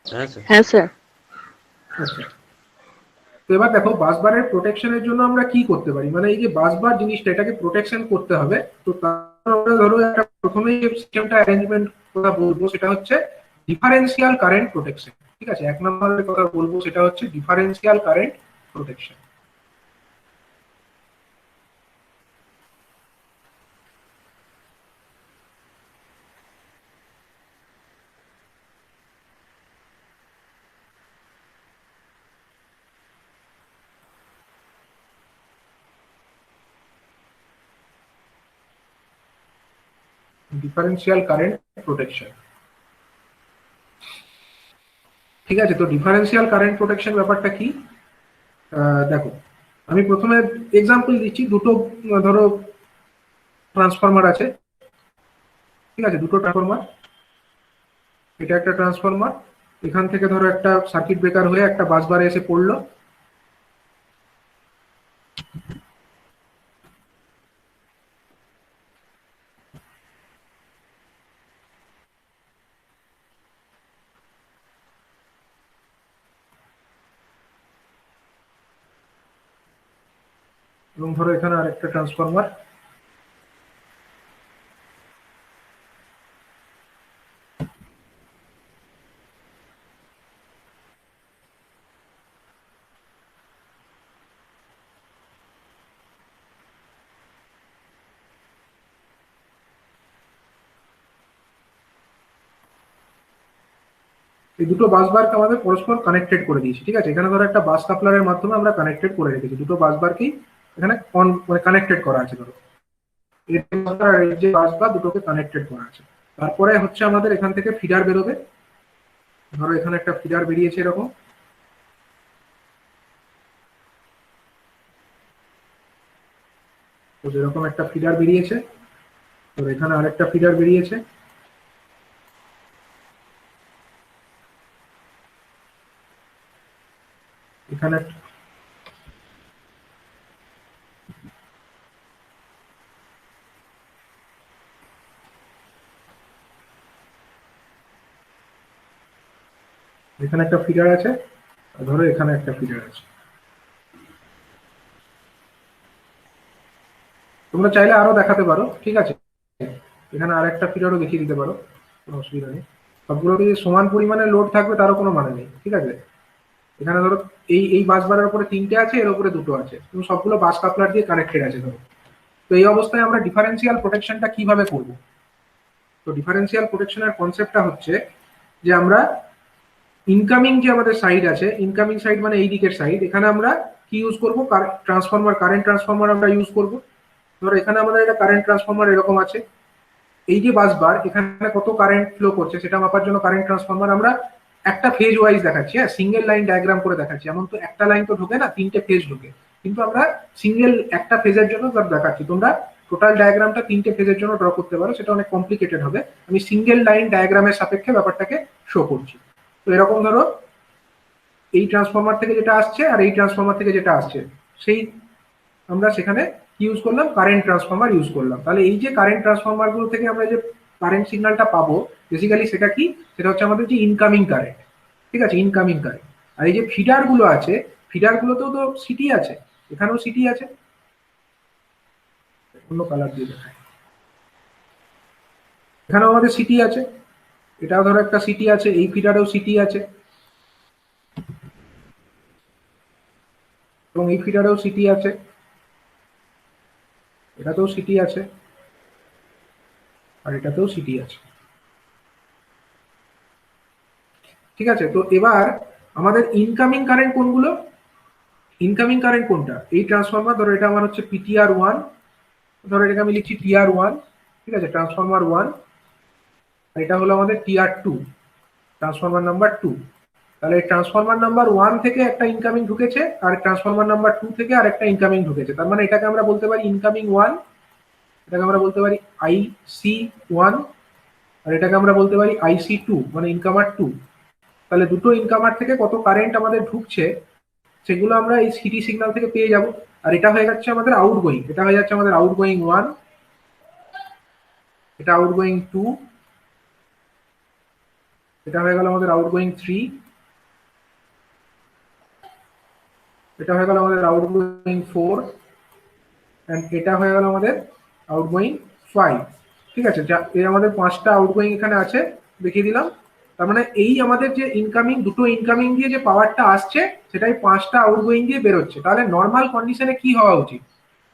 হ্যাঁ স্যার। হ্যাঁ স্যার। আচ্ছা, তো এবার দেখো বাসবারের প্রোটেকশনের জন্য আমরা কি করতে পারি, মানে এই যে বাসবার জিনিসটা এটাকে প্রোটেকশন করতে হবে। তো আমরা ধরো একটা প্রথমেই যে সিস্টেমটা অ্যারেঞ্জমেন্ট কথা বলবো সেটা হচ্ছে ডিফারেন্সিয়াল কারেন্ট প্রোটেকশন। ঠিক আছে, এক নম্বরের কথা বলবো সেটা হচ্ছে differential current protection. Differential current protection, ঠিক আছে। তো ডিফারেন্সিয়াল কারেন্ট প্রোটেকশন ব্যাপারটা কি? দেখো, আমি প্রথমে এক্সাম্পল দিচ্ছি। দুটো ধরো ট্রান্সফরমার আছে, ঠিক আছে, দুটো ট্রান্সফরমার। এটা একটা ট্রান্সফরমার, এখান থেকে ধরো একটা সার্কিট ব্রেকার হয়ে একটা বাসবারে এসে পড়লো। এবং ধরো এখানে আরেকটা ট্রান্সফরমার, এই দুটো বাস বারকে আমাদের পরস্পর কানেক্টেড করে দিয়েছি। ঠিক আছে, এখানে ধরো একটা বাস কাপলারের মাধ্যমে আমরা কানেক্টেড করে রেখেছি, দুটো বাস বারকেই এখানে মানে কানেক্টেড করা আছে। ধরো এর যে বাস বার দুটোকে কানেক্টেড করা আছে। তারপরে হচ্ছে আমাদের এখান থেকে ফিডার বেরোবে। ধরো এখানে একটা ফিডার বেরিয়েছে এরকম, তো যেরকম একটা ফিডার বেরিয়েছে, তো এখানে আরেকটা ফিডার বেরিয়েছে। এখানে এখানে একটা ফিডার আছে, আর ধরো এখানে একটা ফিডার আছে। তোমরা চাইলে আরো দেখাতে পারো, ঠিক আছে, এখানে আরেকটা ফিডারও দেখিয়ে দিতে পারো, কোনো অসুবিধা নেই। সবগুলোতে যে সমান পরিমাণে লোড থাকবে তারও কোনো মানে নেই। ঠিক আছে, এখানে ধরো এই বাস বারের উপরে তিনটে আছে, এর উপরে দুটো আছে, এবং সবগুলো বাস কাপলার দিয়ে কানেক্টেড আছে ধরো। তো এই অবস্থায় আমরা ডিফারেন্সিয়াল প্রোটেকশনটা কিভাবে করব? তো ডিফারেন্সিয়াল প্রোটেকশনের কনসেপ্টটা হচ্ছে যে আমরা ইনকামিং যে আমাদের সাইড আছে, ইনকামিং সাইড মানে এই দিকের সাইড, এখানে আমরা কি ইউজ করবো? ট্রান্সফরমার, কারেন্ট ট্রান্সফরমার আমরা ইউজ করব। ধরো এখানে আমাদের একটা কারেন্ট ট্রান্সফরমার এরকম আছে, এই যে বাস বার এখানে কত কারেন্ট ফ্লো করছে সেটা মাপার জন্য কারেন্ট ট্রান্সফরমার আমরা একটা ফেজ ওয়াইজ দেখাচ্ছি। হ্যাঁ, সিঙ্গেল লাইন ডায়াগ্রাম করে দেখাচ্ছি, এমন তো একটা লাইন তো ঢোকে না, তিনটে ফেজ ঢোকে, কিন্তু আমরা সিঙ্গেল একটা ফেজের জন্য দেখাচ্ছি। তোমরা টোটাল ডায়াগ্রামটা তিনটে ফেজের জন্য ড্র করতে পারো, সেটা অনেক কমপ্লিকেটেড হবে। আমি সিঙ্গেল লাইন ডায়াগ্রামের সাপেক্ষে ব্যাপারটাকে শো করছি। তো এরকম ধরো এই ট্রান্সফরমার থেকে যেটা আসছে আর এই ট্রান্সফরমার থেকে যেটা আসছে, সেই আমরা সেখানে কি ইউজ করলাম? কারেন্ট ট্রান্সফরমার ইউজ করলাম। তাহলে এই যে কারেন্ট ট্রান্সফরমার গুলো থেকে আমরা যে কারেন্ট সিগন্যালটা পাবো, বেসিক্যালি সেটা কি? সেটা হচ্ছে আমাদের যে ইনকামিং কারেন্ট। ঠিক আছে, ইনকামিং কারেন্ট। আর এই যে ফিডার গুলো আছে, ফিডার গুলোতেও তো সিটি আছে, এখানেও সিটি আছে, অন্য কালার দিয়ে দেখায়, এখানেও আমাদের সিটি আছে, এটাও ধরো একটা সিটি আছে, এই ফিডারেও সিটি আছে, এবং এই ফিডারেও সিটি আছে, এটাতেও সিটি আছে, আর এটাতেও সিটি আছে। ঠিক আছে, তো এবার আমাদের ইনকামিং কারেন্ট কোনগুলো? ইনকামিং কারেন্ট কোনটা, এই ট্রান্সফরমার ধরো এটা আমার হচ্ছে পিটিআর ওয়ান, ধরো এটাকে আমি লিখছি টিআর ওয়ান, ঠিক আছে, ট্রান্সফরমার ওয়ান। আর এটা হলো আমাদের TR two, transformer number two. তাহলে ট্রান্সফরমার নাম্বার ওয়ান থেকে একটা ইনকামিং ঢুকেছে, আর ট্রান্সফরমার নাম্বার টু থেকে আর একটা ইনকামিং ঢুকেছে। তার মানে এটাকে আমরা বলতে পারি ইনকামিং ওয়ান, এটাকে আমরা বলতে পারি আইসি ওয়ান, আর এটাকে আমরা বলতে পারি আইসি টু, মানে ইনকামার টু। তাহলে দুটো ইনকামার থেকে কত কারেন্ট আমাদের ঢুকছে সেগুলো আমরা এই সিটি সিগন্যাল থেকে পেয়ে যাব। আর এটা হয়ে যাচ্ছে আমাদের আউটগোয়িং, এটা হয়ে যাচ্ছে আমাদের আউটগোয়িং ওয়ান, এটা আউটগোয়িং টু, এটা হয়ে গেল আমাদের আউটগোয়িং থ্রি, এটা হয়ে গেল আমাদের আউটগোয়িং ফোর, এন্ড এটা হয়ে গেল আমাদের আউটগোয়িং ফাইভ। ঠিক আছে, এই আমাদের পাঁচটা আউটগোয়িং এখানে আছে, দেখিয়ে দিলাম। তার মানে এই আমাদের যে ইনকামিং, দুটো ইনকামিং দিয়ে যে পাওয়ারটা আসছে সেটাই পাঁচটা আউটগোয়িং দিয়ে বেরোচ্ছে। তাহলে নর্মাল কন্ডিশনে কি হওয়া উচিত,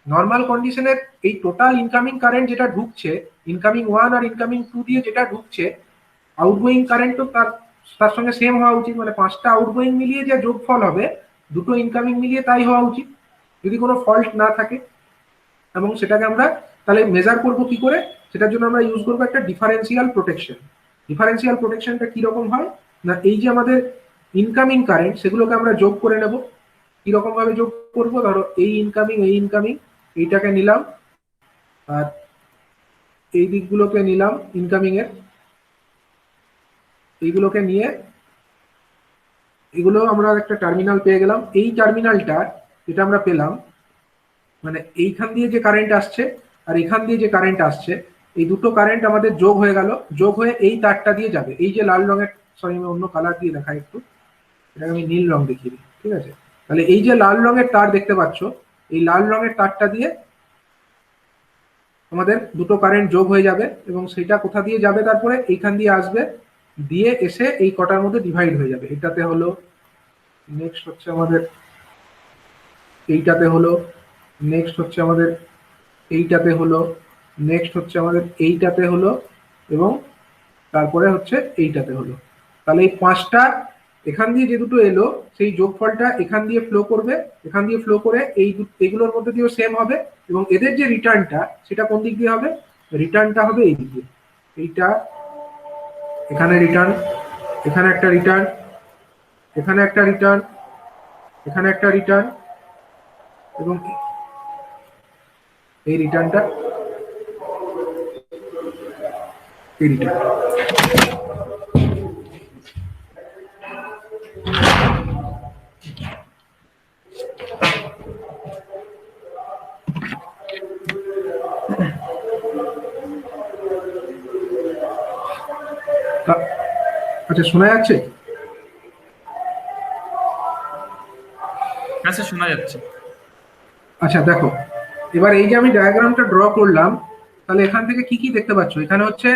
নর্মাল কন্ডিশনে এই টোটাল ইনকামিং কারেন্ট যেটা ঢুকছে, ইনকামিং ওয়ান আর ইনকামিং টু দিয়ে যেটা ঢুকছে, আউটগোয়িং কারেন্টও তার সঙ্গে সেম হওয়া উচিত। মানে পাঁচটা আউটগোয়িং মিলিয়ে যে যোগফল হবে দুটো ইনকামিং মিলিয়ে তাই হওয়া উচিত, যদি কোনো ফল্ট না থাকে। এবং সেটাকে আমরা তাহলে মেজার করব কি করে, সেটার জন্য আমরা ইউজ করবো একটা ডিফারেন্সিয়াল প্রোটেকশন। ডিফারেন্সিয়াল প্রোটেকশনটা কিরকম হয় না, এই যে আমাদের ইনকামিং কারেন্ট সেগুলোকে আমরা যোগ করে নেব। কিরকম ভাবে যোগ করবো, ধরো এই ইনকামিং এইটাকে নিলাম, আর এই দিকগুলোকে নিলাম ইনকামিং এর, এইগুলোকে নিয়ে এগুলো আমরা একটা টার্মিনাল পেয়ে গেলাম। এই টার্মিনালটা যেটা আমরা পেলাম, মানে এইখান দিয়ে যে কারেন্ট আসছে আর এখান দিয়ে যে কারেন্ট আসছে, এই দুটো কারেন্ট আমাদের যোগ হয়ে গেল, যোগ হয়ে এই তারটা দিয়ে যাবে। এই যে লাল রঙের, সরি আমি অন্য কালার দিয়ে দেখাই একটু, এটাকে আমি নীল রং দেখিয়ে দিই, ঠিক আছে। তাহলে এই যে লাল রঙের তার দেখতে পাচ্ছ, এই লাল রঙের তারটা দিয়ে আমাদের দুটো কারেন্ট যোগ হয়ে যাবে, এবং সেটা কোথা দিয়ে যাবে, তারপরে এইখান দিয়ে আসবে, দিয়ে এসে এই কটার মধ্যে ডিভাইড হয়ে যাবে। এটাতে হলো, নেক্সট হচ্ছে আমাদের এইটাতে হলো, নেক্সট হচ্ছে আমাদের এইটাতে হলো, নেক্সট হচ্ছে আমাদের এইটাতে হলো, এবং তারপরে হচ্ছে এইটাতে হলো। তাহলে এই পাঁচটা এখান দিয়ে যে দুটো এলো সেই যোগফলটা এখান দিয়ে ফ্লো করবে, এখান দিয়ে ফ্লো করে এইগুলোর মধ্যে দিয়েও সেম হবে, এবং এদের যে রিটার্নটা সেটা কোন দিক দিয়ে হবে, রিটার্নটা হবে এই দিক দিয়ে। এইটা এখানে রিটার্ন, এখানে একটা রিটার্ন, এখানে একটা রিটার্ন, এখানে একটা রিটার্ন, এবং এই রিটার্নটা, এই রিটার্ন। আচ্ছা, শোনা যাচ্ছে? হ্যাঁ স্যার, শোনা যাচ্ছে। আচ্ছা দেখো, এবার এই যে আমি ডায়াগ্রামটা ড্র করলাম, তাহলে এখান থেকে কি কি দেখতে পাচ্ছ, এখানে হচ্ছে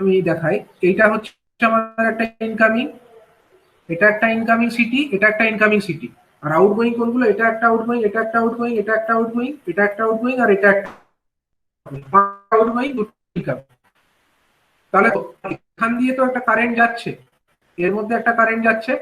আমি দেখাই, এইটা হচ্ছে আমাদের একটা ইনকামিং, এটা একটা ইনকামিং সিটি, এটা একটা ইনকামিং সিটি। আর আউটগোয়িং কোনগুলো, এটা একটা আউটগোয়িং, এটা একটা আউটগোয়িং, এটা একটা আউটগোয়িং, এটা একটা আউটগোয়িং, আর এটা একটা আউটগোয়িং, দুটো ইনকামিং। তাহলে এখান দিয়ে তো একটা কারেন্ট যাচ্ছে, এর মধ্যে একটা কারেন্ট যাচ্ছে,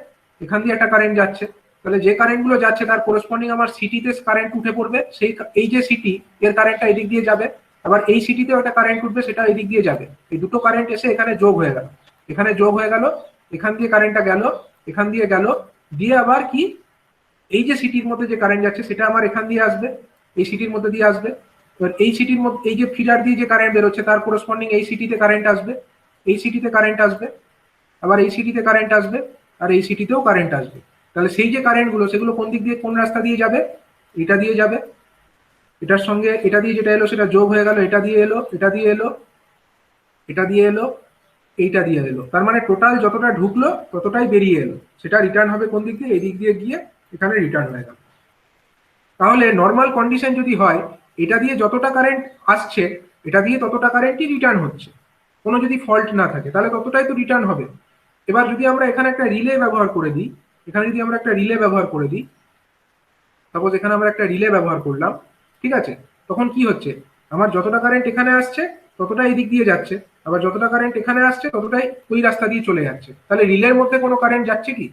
এখান দিয়ে একটা কারেন্ট যাচ্ছে। তাহলে যে কারেন্ট গুলো যাচ্ছে তার করেসপন্ডিং আমার সিটিতে কারেন্ট উঠে পড়বে, সেই এই যে সিটি এর কারেন্টটা এদিক দিয়ে যাবে, আবার এই সিটিতেও একটা কারেন্ট উঠবে, সেটা এদিক দিয়ে যাবে। এই দুটো কারেন্ট এসে এখানে যোগ হয়ে গেল, এখানে যোগ হয়ে গেল, এখান দিয়ে কারেন্টটা গেল, এখান দিয়ে গেল, দিয়ে আবার কি এই যে সিটির মধ্যে যে কারেন্ট যাচ্ছে সেটা আমার এখান দিয়ে আসবে, এই সিটির মধ্যে দিয়ে আসবে। এবার এই সিটির মধ্যে এই যে ফিডার দিয়ে যে কারেন্ট বেরোচ্ছে তার করেসপন্ডিং এই সিটিতে কারেন্ট আসবে, এই সিটিতে কারেন্ট আসবে, আবার এই সিটিতে কারেন্ট আসবে, আর এই সিটিতেও কারেন্ট আসবে। তাহলে সেই যে কারেন্ট গুলো সেগুলো কোন দিক দিয়ে, কোন রাস্তা দিয়ে যাবে, এটা দিয়ে যাবে, এটার সঙ্গে এটা দিয়ে যেটা এলো সেটা যোগ হয়ে গেল, এটা দিয়ে এলো, এটা দিয়ে এলো, এটা দিয়ে এলো, এইটা দিয়ে এলো। তার মানে টোটাল যতটা ঢুকলো ততটাই বেরিয়ে এলো, সেটা রিটার্ন হবে কোন দিক দিয়ে, এই দিক দিয়ে গিয়ে এখানে রিটার্ন হয়ে গেল। তাহলে নর্মাল কন্ডিশন যদি হয়, এটা দিয়ে যতটা কারেন্ট আসছে এটা দিয়ে ততটা কারেন্টই রিটার্ন হচ্ছে, কোনো যদি ফল্ট না থাকে তাহলে ততটাই তো রিটার্ন হবে। এবার যদি আমরা এখানে একটা রিলে ব্যবহার করে দিই, এখানে যদি আমরা একটা রিলে ব্যবহার করে দিই, সাপোজ এখানে আমরা একটা রিলে ব্যবহার করলাম, ঠিক আছে, তখন কি হচ্ছে, আমার যতটা কারেন্ট এখানে আসছে ততটাই এই দিক দিয়ে যাচ্ছে, আবার যতটা কারেন্ট এখানে আসছে ততটাই ওই রাস্তা দিয়ে চলে যাচ্ছে। তাহলে রিলের মধ্যে কোনো কারেন্ট যাচ্ছে কি,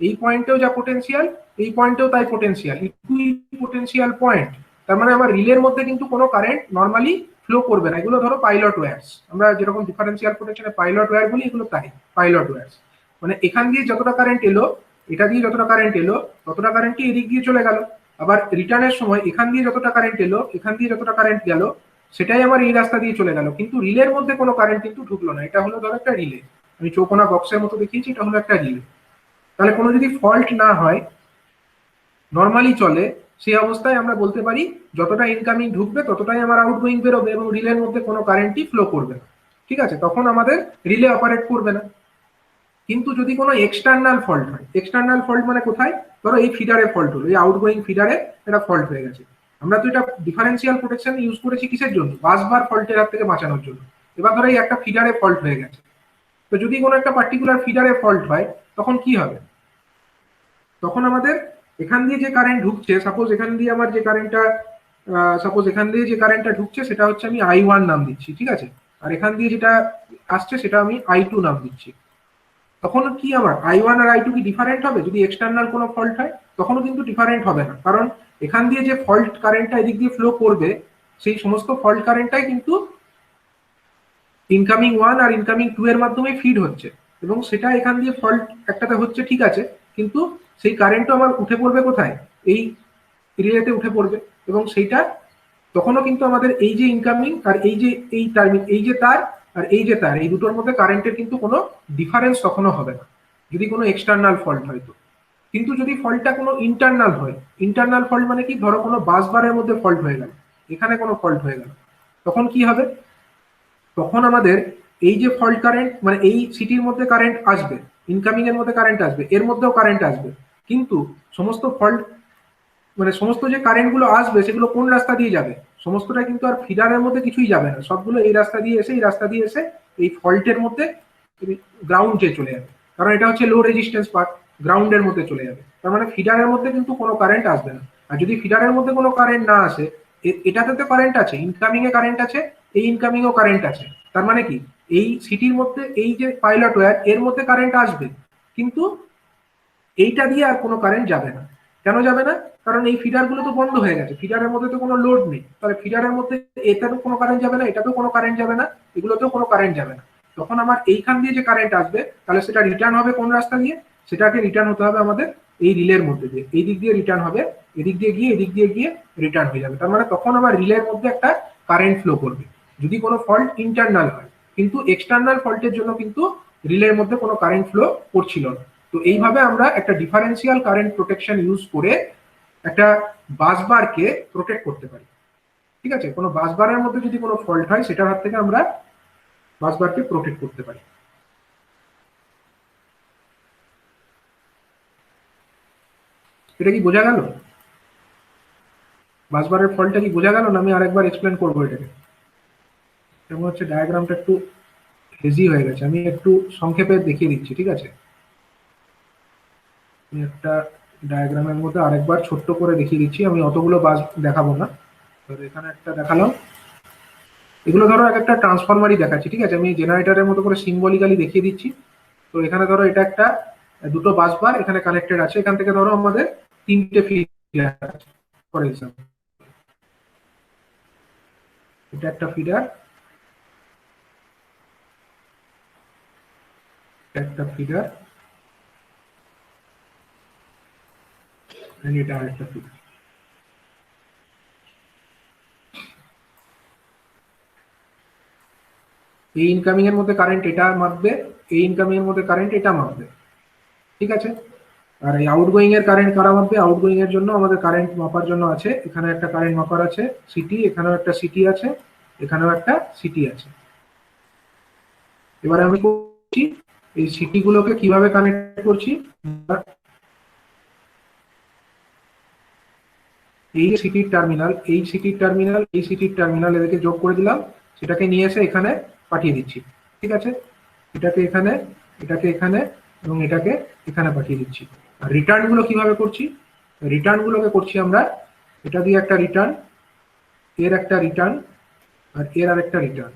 এই পয়েন্টেও যা পোটেনশিয়াল, এই পয়েন্টেও তাই পোটেনশিয়াল, ইকুই পোটেনশিয়াল পয়েন্ট। তার মানে আমার রিলের মধ্যে কিন্তু কোনো কারেন্ট নর্মালি ফ্লো করবে না। এগুলো ধরো পাইলট ওয়্যারস, আমরা যেরকম ডিফারেন্সিয়াল প্রোটেকশনে পাইলট ওয়্যার বলি, এগুলো তাই পাইলট ওয়্যারস। মানে এখান দিয়ে যতটা কারেন্ট এলো, এটা দিয়ে যতটা কারেন্ট এলো, ততটা কারেন্টই এদিক দিয়ে চলে গেল। আবার রিটার্নের সময় এখান দিয়ে যতটা কারেন্ট এলো, এখান দিয়ে যতটা কারেন্ট গেল, সেটাই আমার এই রাস্তা দিয়ে চলে গেল। কিন্তু রিলের মধ্যে কোনো কারেন্ট কিন্তু ঢুকলো না। এটা হলো ধরো একটা রিলে, আমি চৌকোনা বক্সের মতো দেখিয়েছি, এটা হলো একটা রিলে। তাহলে কোনো যদি ফল্ট না হয়, নর্মালি চলে, সেই অবস্থায় আমরা বলতে পারি যতটা ইনকামিং ঢুকবে ততটাই আমার আউটগোয়িং বেরোবে এবং রিলের মধ্যে কোনো কারেন্টই ফ্লো করবে না। ঠিক আছে, তখন আমাদের রিলে অপারেট করবে না। কিন্তু যদি কোনো এক্সটার্নাল ফল্ট হয়, এক্সটার্নাল ফল্ট মানে কোথায়, ধরো এই ফিডারে ফল্ট হলো, এই আউটগোয়িং ফিডারে এটা ফল্ট হয়ে গেছে। আমরা তো এটা ডিফারেন্সিয়াল প্রোটেকশন ইউজ করেছি কিসের জন্য, বাসবার ফল্টের হাত থেকে বাঁচানোর জন্য। এবার ধরো এই একটা ফিডারে ফল্ট হয়ে গেছে, তো যদি কোনো একটা পার্টিকুলার ফিডারে ফল্ট হয়, তখন কি হবে, তখন আমাদের এখান দিয়ে যে কারেন্ট ঢুকছে, সাপোজ এখান দিয়ে আমার যে কারেন্টটা ঢুকছে সেটা হচ্ছে আমি I1 নাম দিচ্ছি, ঠিক আছে, আর এখান দিয়ে যেটা আসছে সেটা আমি I2 নাম দিচ্ছি। তখন কি আমার I1 আর I2 কি ডিফারেন্ট হবে যদি এক্সটার্নাল কোনো ফল্ট হয়? তখনও কিন্তু ডিফারেন্ট হবে না, কারণ এখান দিয়ে যে ফল্ট কারেন্টটা এদিক দিয়ে ফ্লো করবে, সেই সমস্ত ফল্ট কারেন্টটাই কিন্তু ইনকামিং 1 আর ইনকামিং 2 এর মাধ্যমে ফিড হচ্ছে, এবং সেটা এখান দিয়ে ফল্ট একটাতে হচ্ছে, ঠিক আছে, কিন্তু সেই কারেন্টও আমার উঠে পড়বে কোথায়, এই রিলেতে উঠে পড়বে, এবং সেইটা তখনও কিন্তু আমাদের এই যে ইনকামিং আর এই যে এই যে তার আর এই যে তার, এই দুটোর মধ্যে কারেন্টের কিন্তু কোনো ডিফারেন্স তখনও হবে না যদি কোনো এক্সটার্নাল ফল্ট হয় তো। কিন্তু যদি ফল্টটা কোনো ইন্টারনাল হয়, ইন্টারনাল ফল্ট মানে কি, ধরো কোনো বাসবারের মধ্যে ফল্ট হয়ে গেল, এখানে কোনো ফল্ট হয়ে গেল, তখন কি হবে, তখন আমাদের এই যে ফল্ট কারেন্ট, মানে এই সিটির মধ্যে কারেন্ট আসবে, ইনকামিং এর মধ্যে কারেন্ট আসবে, এর মধ্যেও কারেন্ট আসবে, কিন্তু সমস্ত ফল্ট মানে সমস্ত যে কারেন্ট গুলো আসবে সেগুলো কোন রাস্তা দিয়ে যাবে, সমস্তটা কিন্তু আর ফিডারের মধ্যে কিছুই যাবে না, সবগুলো এই রাস্তা দিয়ে এসে এই ফল্টের মধ্যে গ্রাউন্ডে চলে যাবে, কারণ এটা হচ্ছে লো রেজিস্ট্যান্স পার্ট, গ্রাউন্ডের মধ্যে চলে যাবে। তার মানে ফিডারের মধ্যে কিন্তু কোনো কারেন্ট আসবে না। আর যদি ফিডারের মধ্যে কোনো কারেন্ট না আসে, এটাতে তো কারেন্ট আছে, ইনকামিং এ কারেন্ট আছে, এই ইনকামিং ও কারেন্ট আছে, তার মানে কি এই সিটির মধ্যে এই যে পাইলট ওয়্যার, এর মধ্যে কারেন্ট আসবে, কিন্তু এইটা দিয়ে আর কোনো কারেন্ট যাবে না। কেন যাবে না, কারণ এই ফিডার গুলো তো বন্ধ হয়ে গেছে, ফিডারের মধ্যে তো কোনো লোড নেই, তাহলে ফিডারের মধ্যে এটাতেও কোনো কারেন্ট যাবে না, এটাতেও কোনো কারেন্ট যাবে না, এগুলোতেও কোনো কারেন্ট যাবে না। তখন আমার এইখান দিয়ে যে কারেন্ট আসবে, তাহলে সেটা রিটার্ন হবে কোন রাস্তা দিয়ে, সেটাকে রিটার্ন হতে হবে আমাদের এই রিলের মধ্যে দিয়ে, এই দিক দিয়ে রিটার্ন হবে, এদিক দিয়ে গিয়ে রিটার্ন হয়ে যাবে। তার মানে তখন আমার রিলের মধ্যে একটা কারেন্ট ফ্লো করবে যদি কোনো ফল্ট ইন্টারনাল হয়, কিন্তু এক্সটার্নাল ফল্টের জন্য কিন্তু রিলের মধ্যে কোনো কারেন্ট ফ্লো করছিল না। তো এইভাবে আমরা একটা ডিফারেন্সিয়াল কারেন্ট প্রোটেকশন ইউজ করে একটা বাসবারকে প্রোটেক্ট করতে পারি। ঠিক আছে, কোনো বাসবারের মধ্যে যদি কোনো ফল্ট হয়, সেটার হাত থেকে আমরা বাসবারকে প্রোটেক্ট করতে পারি। এটা কি বোঝা গেল, বাসবারের ফল্টটা কি বোঝা গেল না আমি আরেকবার এক্সপ্লেন করবো এটাকে? যেমন হচ্ছে ডায়াগ্রামটা একটু হেজি হয়ে গেছে, আমি একটু সংক্ষেপে দেখিয়ে দিচ্ছি, ঠিক আছে, আমি একটা ডায়াগ্রামের মধ্যে আরেকবার ছোট্ট করে দেখিয়ে দিচ্ছি, আমি অতগুলো বাস দেখাবো না, এখানে একটা দেখালাম, এগুলো ধরো একটা ট্রান্সফরমারই দেখাচ্ছি, ঠিক আছে, আমি জেনারেটরের মতো করে সিম্বলিক্যালি দেখিয়ে দিচ্ছি। তো এখানে ধরো এটা একটা দুটো বাসবার এখানে কানেক্টেড আছে, এখান থেকে ধরো আমাদের তিনটে ফিডার আছে, ফর এক্সাম্পল এটা একটা ফিডার, একটা ফিডার, এটা আরেকটা ফিডার। এই ইনকামিং এর মধ্যে কারেন্ট এটা মাপবে, এই ইনকামিং এর মধ্যে কারেন্ট এটা মাপবে, ঠিক আছে। আর এই আউটগোয়িং এর কারেন্ট কারা মাপবে, আউটগোয়িং এর জন্য আমাদের কারেন্ট মাপার জন্য আছে, এখানে একটা কারেন্ট মাপার আছে সিটি, এখানেও একটা সিটি আছে, এখানেও একটা সিটি আছে। এবারে আমি করছি এই সিটি গুলোকে কিভাবে কানেক্ট করছি, এই সিটির টার্মিনাল, এই সিটির টার্মিনাল, এই সিটির টার্মিনাল এদেরকে যোগ করে দিলাম, সেটাকে নিয়ে এসে এখানে পাঠিয়ে দিচ্ছি, ঠিক আছে, এটাকে এখানে, এটাকে এখানে এবং এটাকে এখানে পাঠিয়ে দিচ্ছি। আর রিটার্ন গুলো কিভাবে করছি, রিটার্ন গুলোকে করছি আমরা এটা দিয়ে একটা রিটার্ন, এর একটা রিটার্ন আর এর আরেকটা রিটার্ন।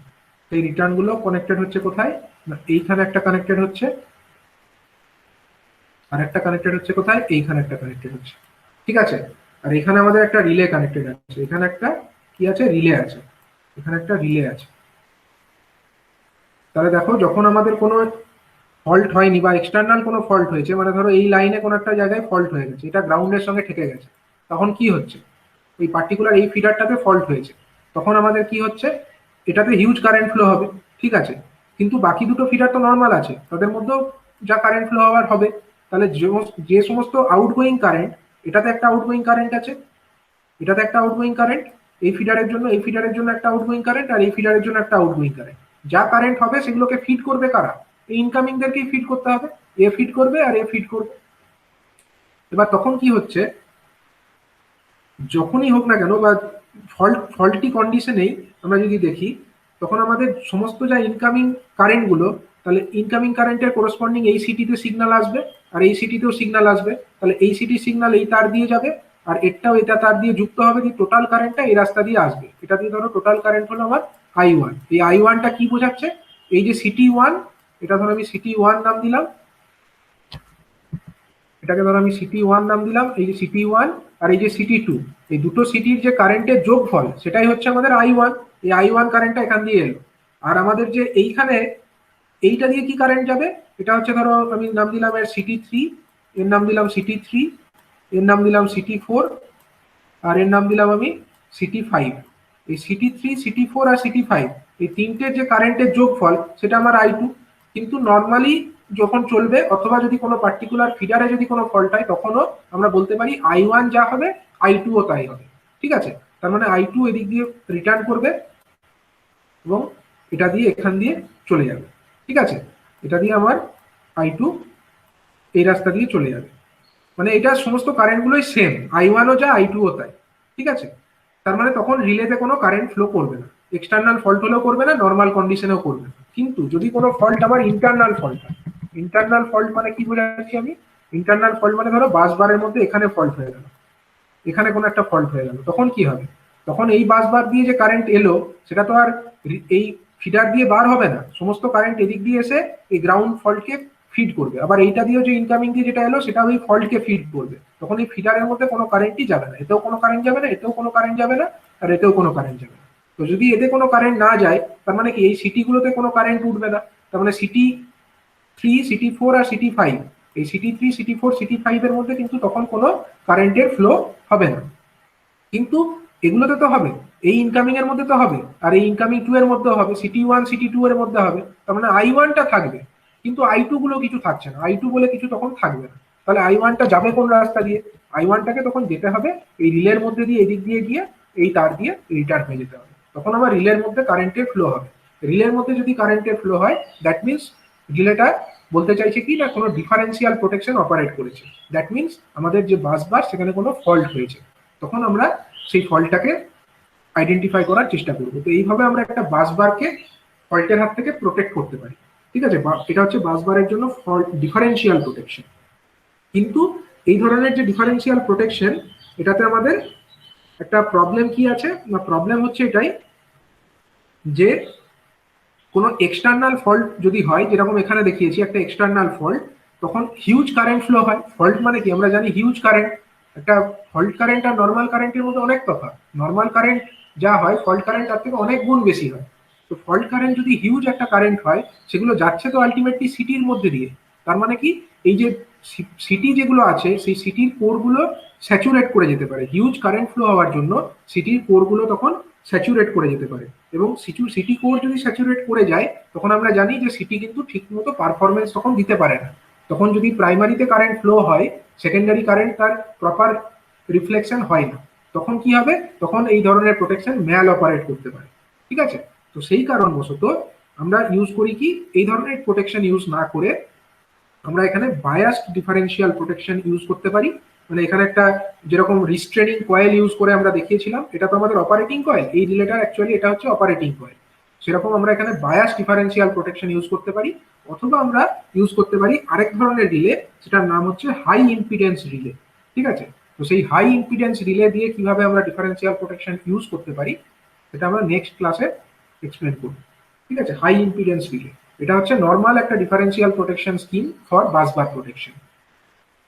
এই রিটার্ন গুলো কানেক্টেড হচ্ছে কোথায় না, এইখানে একটা কানেক্টেড হচ্ছে, আর একটা কানেক্টেড হচ্ছে কোথায়, এইখানে একটা কানেক্টেড হচ্ছে, ঠিক আছে। আর এখানে আমাদের একটা রিলে কানেক্টেড আছে, এখানে একটা কি আছে, রিলে আছে, এখানে একটা রিলে আছে। তাহলে দেখো যখন আমাদের কোনো ফল্ট হয়নি বা এক্সটার্নাল কোনো ফল্ট হয়েছে, মানে ধরো এই লাইনে কোনো একটা জায়গায় ফল্ট হয়ে গেছে, এটা গ্রাউন্ডের সঙ্গে ঠেকে গেছে, তখন কি হচ্ছে, এই পার্টিকুলার এই ফিডারটাতে ফল্ট হয়েছে, তখন আমাদের কি হচ্ছে, এটাতে হিউজ কারেন্ট ফ্লো হবে, ঠিক আছে। কিন্তু বাকি দুটো ফিডার তো নর্মাল আছে, তাদের মধ্যেও যা কারেন্ট ফ্লো হওয়ার হবে। তাহলে যে সমস্ত আউটগোয়িং কারেন্ট, এটাতে একটা আউটগোয়িং কারেন্ট আছে, এটাতে একটা আউটগোয়িং কারেন্ট, এই ফিডারের জন্য একটা আউটগোয়িং কারেন্ট, আর এই ফিডারের জন্য একটা আউটগোয়িং কারেন্ট। যা কারেন্ট হবে সেগুলোকে ফিড করবে কারা, এই ইনকামিং দেরকেই ফিড করতে হবে, এ ফিড করবে আর এ ফিড করবে। এবার তখন কি হচ্ছে, যখনই হোক না কেন বা ফল্টি কন্ডিশনেই আমরা যদি দেখি, তখন আমাদের সমস্ত যা ইনকামিং কারেন্টগুলো, তাহলে ইনকামিং কারেন্টের করসপন্ডিং এই সিটিতে সিগন্যাল আসবে, আর এই সিটিতেও সিগন্যাল আসবে, তাহলে এই সিটি সিগন্যাল এই তার দিয়ে যাবে, আর এটাও এটা তার দিয়ে যুক্ত হবে, দিয়ে টোটাল কারেন্টটা এই রাস্তা দিয়ে আসবে। এটা দিয়ে ধরো টোটাল কারেন্ট হলো আমার I1। এই I1টা কি বোঝাচ্ছে, এই যে সিটি 1, এটা ধরো আমি সিটি 1 নাম দিলাম, এটাকে ধরো আমি সিটি 1 নাম দিলাম, এই যে সিটি 1 আর এই যে সিটি 2, এই দুটো সিটির যে কারেন্টের যোগফল সেটাই হচ্ছে আমাদের I1। এই I1 কারেন্টটা এখান দিয়ে এলো, আর আমাদের যে এইখানে এইটা দিয়ে কি কারেন্ট যাবে, এটা হচ্ছে ধরো আমি নাম দিলাম এর সিটি 3, এর নাম দিলাম সিটি 3, এর নাম দিলাম সিটি 4, আর এর নাম দিলাম আমি সিটি 5। এই সিটি 3, সিটি 4 আর সিটি 5, এই তিনটের যে কারেন্টের যোগফল সেটা আমার I2। কিন্তু নর্মালি যখন চলবে, অথবা যদি কোনো পার্টিকুলার ফিডারে যদি কোনো ফল্ট হয়, তখনও আমরা বলতে পারি I1 যা হবে I2 ও তাই হবে, ঠিক আছে। তার মানে I2 এদিক দিয়ে রিটার্ন করবে এবং এটা দিয়ে এখান দিয়ে চলে যাবে, ঠিক আছে। এটা দিয়ে আমার I2 এই রাস্তা দিয়ে চলে যাবে, মানে এটা সমস্ত কারেন্টগুলোই সেম, I1 ও যা I2 ও তাই, ঠিক আছে। তার মানে তখন রিলেতে কোনো কারেন্ট ফ্লো করবে না, এক্সটার্নাল ফল্ট হলেও করবে না, নর্মাল কন্ডিশনেও করবে না। কিন্তু যদি কোনো ফল্ট আমার ইন্টারনাল ফল্ট হয়, ইন্টারনাল ফল্ট মানে কি বোঝাচ্ছি আমি, ইন্টারনাল ফল্ট মানে ধরো বাস বারের মধ্যে এখানে ফল্ট হয়ে গেল, এখানে কোনো একটা ফল্ট হয়ে গেল, তখন কি হবে, তখন এই বাস বার দিয়ে যে কারেন্ট এলো সেটা তো আর এই ফিডার দিয়ে বার হবে না, সমস্ত কারেন্ট এদিক দিয়ে এসে এই গ্রাউন্ড ফল্টকে ফিড করবে, আবার এইটা দিয়েও যে ইনকামিং দিয়ে যেটা এলো সেটা ওই ফল্টকে ফিড করবে। তখন এই ফিডারের মধ্যে কোনো কারেন্টই যাবে না, এতেও কোনো কারেন্ট যাবে না, এতেও কোনো কারেন্ট যাবে না, আর এতেও কোনো কারেন্ট যাবে না। তো যদি এতে কোনো কারেন্ট না যায়, তার মানে কি এই সিটিগুলোতে কোনো কারেন্ট উঠবে না, তার মানে সিটি 3, সিটি 4 আর সিটি 5, এই সিটি 3, সিটি 4, সিটি 5 এর মধ্যে কিন্তু তখন কোনো কারেন্টের ফ্লো হবে না। কিন্তু এগুলোতে তো হবে, এই ইনকামিং এর মধ্যে তো হবে, আর এই ইনকামিং 2 এর মধ্যে হবে, সিটি 1, সিটি 2 এর মধ্যে হবে, তার মানে I1টা থাকবে, কিন্তু I2 গুলো কিছু থাকছে না, I2 বলে কিছু তখন থাকবে না। তাহলে I1টা যাবে কোন রাস্তা দিয়ে, I1টাকে তখন যেতে হবে এই রিলের মধ্যে দিয়ে, এদিক দিয়ে গিয়ে এই তার দিয়ে রিটার্ন হয়ে যেতে হবে, তখন আমার রিলের মধ্যে কারেন্টের ফ্লো হবে। রিলের মধ্যে যদি কারেন্টের ফ্লো হয়, দ্যাট মিনস রিলেটা বলতে চাইছে কি না, কোনো ডিফারেন্সিয়াল প্রোটেকশন অপারেট করেছে, দ্যাট মিনস আমাদের যে বাস বার সেখানে কোনো ফল্ট হয়েছে, তখন আমরা সেই ফল্টটাকে আইডেন্টিফাই করার চেষ্টা করবো। তো এইভাবে আমরা একটা বাস বারকে ফল্টের হাত থেকে প্রোটেক্ট করতে পারি, ঠিক আছে। এটা হচ্ছে বাস বারের জন্য ডিফারেন্সিয়াল প্রোটেকশন। কিন্তু এই ধরনের যে ডিফারেন্সিয়াল প্রোটেকশন, এটাতে আমাদের একটা প্রবলেম কি আছে না, প্রবলেম হচ্ছে এটাই যে কোনো এক্সটার্নাল ফল্ট যদি হয়, যেরকম এখানে দেখিয়েছি একটা এক্সটার্নাল ফল্ট, তখন হিউজ কারেন্ট ফ্লো হয়। ফল্ট মানে কি, আমরা জানি হিউজ কারেন্ট, একটা ফল্ট কারেন্ট আর নর্মাল কারেন্টের মধ্যে অনেক তফাৎ, নর্মাল কারেন্ট যা হয় ফল্ট কারেন্ট তার থেকে অনেক গুণ বেশি হয়। তো ফল্ট কারেন্ট যদি হিউজ একটা কারেন্ট হয়, সেগুলো যাচ্ছে তো আলটিমেটলি সিটির মধ্যে দিয়ে, তার মানে কি এই যে সিটি যেগুলো আছে সেই সিটির কোরগুলো স্যাচুরেট করে যেতে পারে, হিউজ কারেন্ট ফ্লো হওয়ার জন্য সিটির কোরগুলো তখন স্যাচুরেট করে যেতে পারে, এবং সিটি কোর যদি স্যাচুরেট করে যায়, তখন আমরা জানি যে সিটি কিন্তু ঠিকমতো পারফরমেন্স তখন দিতে পারে না। তখন যদি প্রাইমারিতে কারেন্ট ফ্লো হয়, সেকেন্ডারি কারেন্ট তার প্রপার রিফ্লেকশন হয় না, তখন কি হবে, তখন এই ধরনের প্রোটেকশন ম্যাল অপারেট করতে পারে, ঠিক আছে। তো সেই কারণবশত আমরা ইউজ করি কি, এই ধরনের প্রোটেকশন ইউজ না করে আমরা এখানে বায়াসড ডিফারেন্সিয়াল প্রোটেকশন ইউজ করতে পারি। মানে এখানে একটা যেরকম রিস্ট্রেনিং কয়েল ইউজ করে আমরা দেখিয়েছিলাম, এটা তো আমাদের অপারেটিং কয়েল, এই রিলেটার অ্যাকচুয়ালি এটা হচ্ছে অপারেটিং কয়েল, সেরকম আমরা এখানে বায়াস ডিফারেন্সিয়াল প্রোটেকশন ইউজ করতে পারি। অথবা আমরা ইউজ করতে পারি আরেক ধরনের রিলে, সেটার নাম হচ্ছে হাই ইম্পিডেন্স রিলে, ঠিক আছে। তো সেই হাই ইম্পিডেন্স রিলে দিয়ে কিভাবে আমরা ডিফারেন্সিয়াল প্রোটেকশন ইউজ করতে পারি, এটা আমরা নেক্সট ক্লাসে এক্সপ্লেন করব, ঠিক আছে। হাই ইম্পিডেন্স রিলে এটা হচ্ছে নর্মাল একটা differential protection scheme for bus bar protection.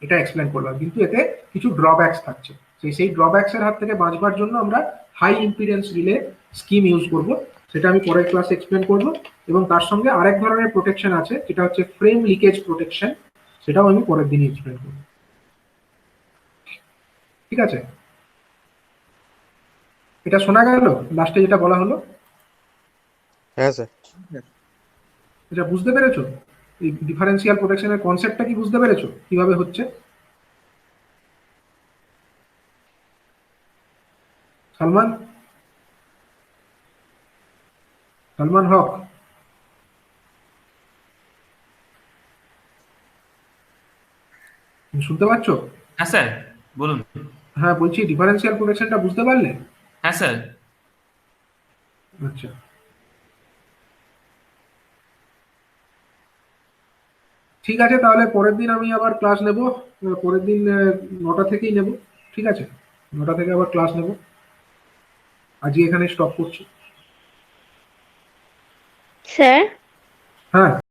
এটা এক্সপ্লেন করলাম, কিন্তু এতে কিছু ড্রব্যাকস থাকছে। সেই ড্রব্যাকস এর হাত থেকে বাঁচবার জন্য আমরা high impedance relay scheme use করব, সেটা আমি পরের ক্লাসে এক্সপ্লেন করব। এবং তার সঙ্গে আরেক ধরনের প্রোটেকশন আছে, যেটা হচ্ছে ফ্রেম লিকেজ প্রোটেকশন, সেটাও আমি পরের দিন এক্সপ্লেন করব। ঠিক আছে, এটা শোনা গেল লাস্টে যেটা বলা হলো? হ্যাঁ স্যার। এটা বুঝতে পেরেছো? এই ডিফারেন্সিয়াল প্রোটেকশনের কনসেপ্টটা কি বুঝতে পেরেছো কিভাবে হচ্ছে? সালমান, সালমান হক, তুমি শুনতে পাচ্ছ? হ্যাঁ স্যার, বলুন। হ্যাঁ, বলছি ডিফারেন্সিয়াল প্রোটেকশনটা বুঝতে পারলে? হ্যাঁ স্যার। আচ্ছা, ঠিক আছে, তাহলে পরের দিন আমি আবার ক্লাস নেব। পরের দিন 9টা থেকেই নেব। ঠিক আছে, 9টা থেকে আবার ক্লাস নেব। আজকে এখানে স্টপ করছি। স্যার হ্যাঁ।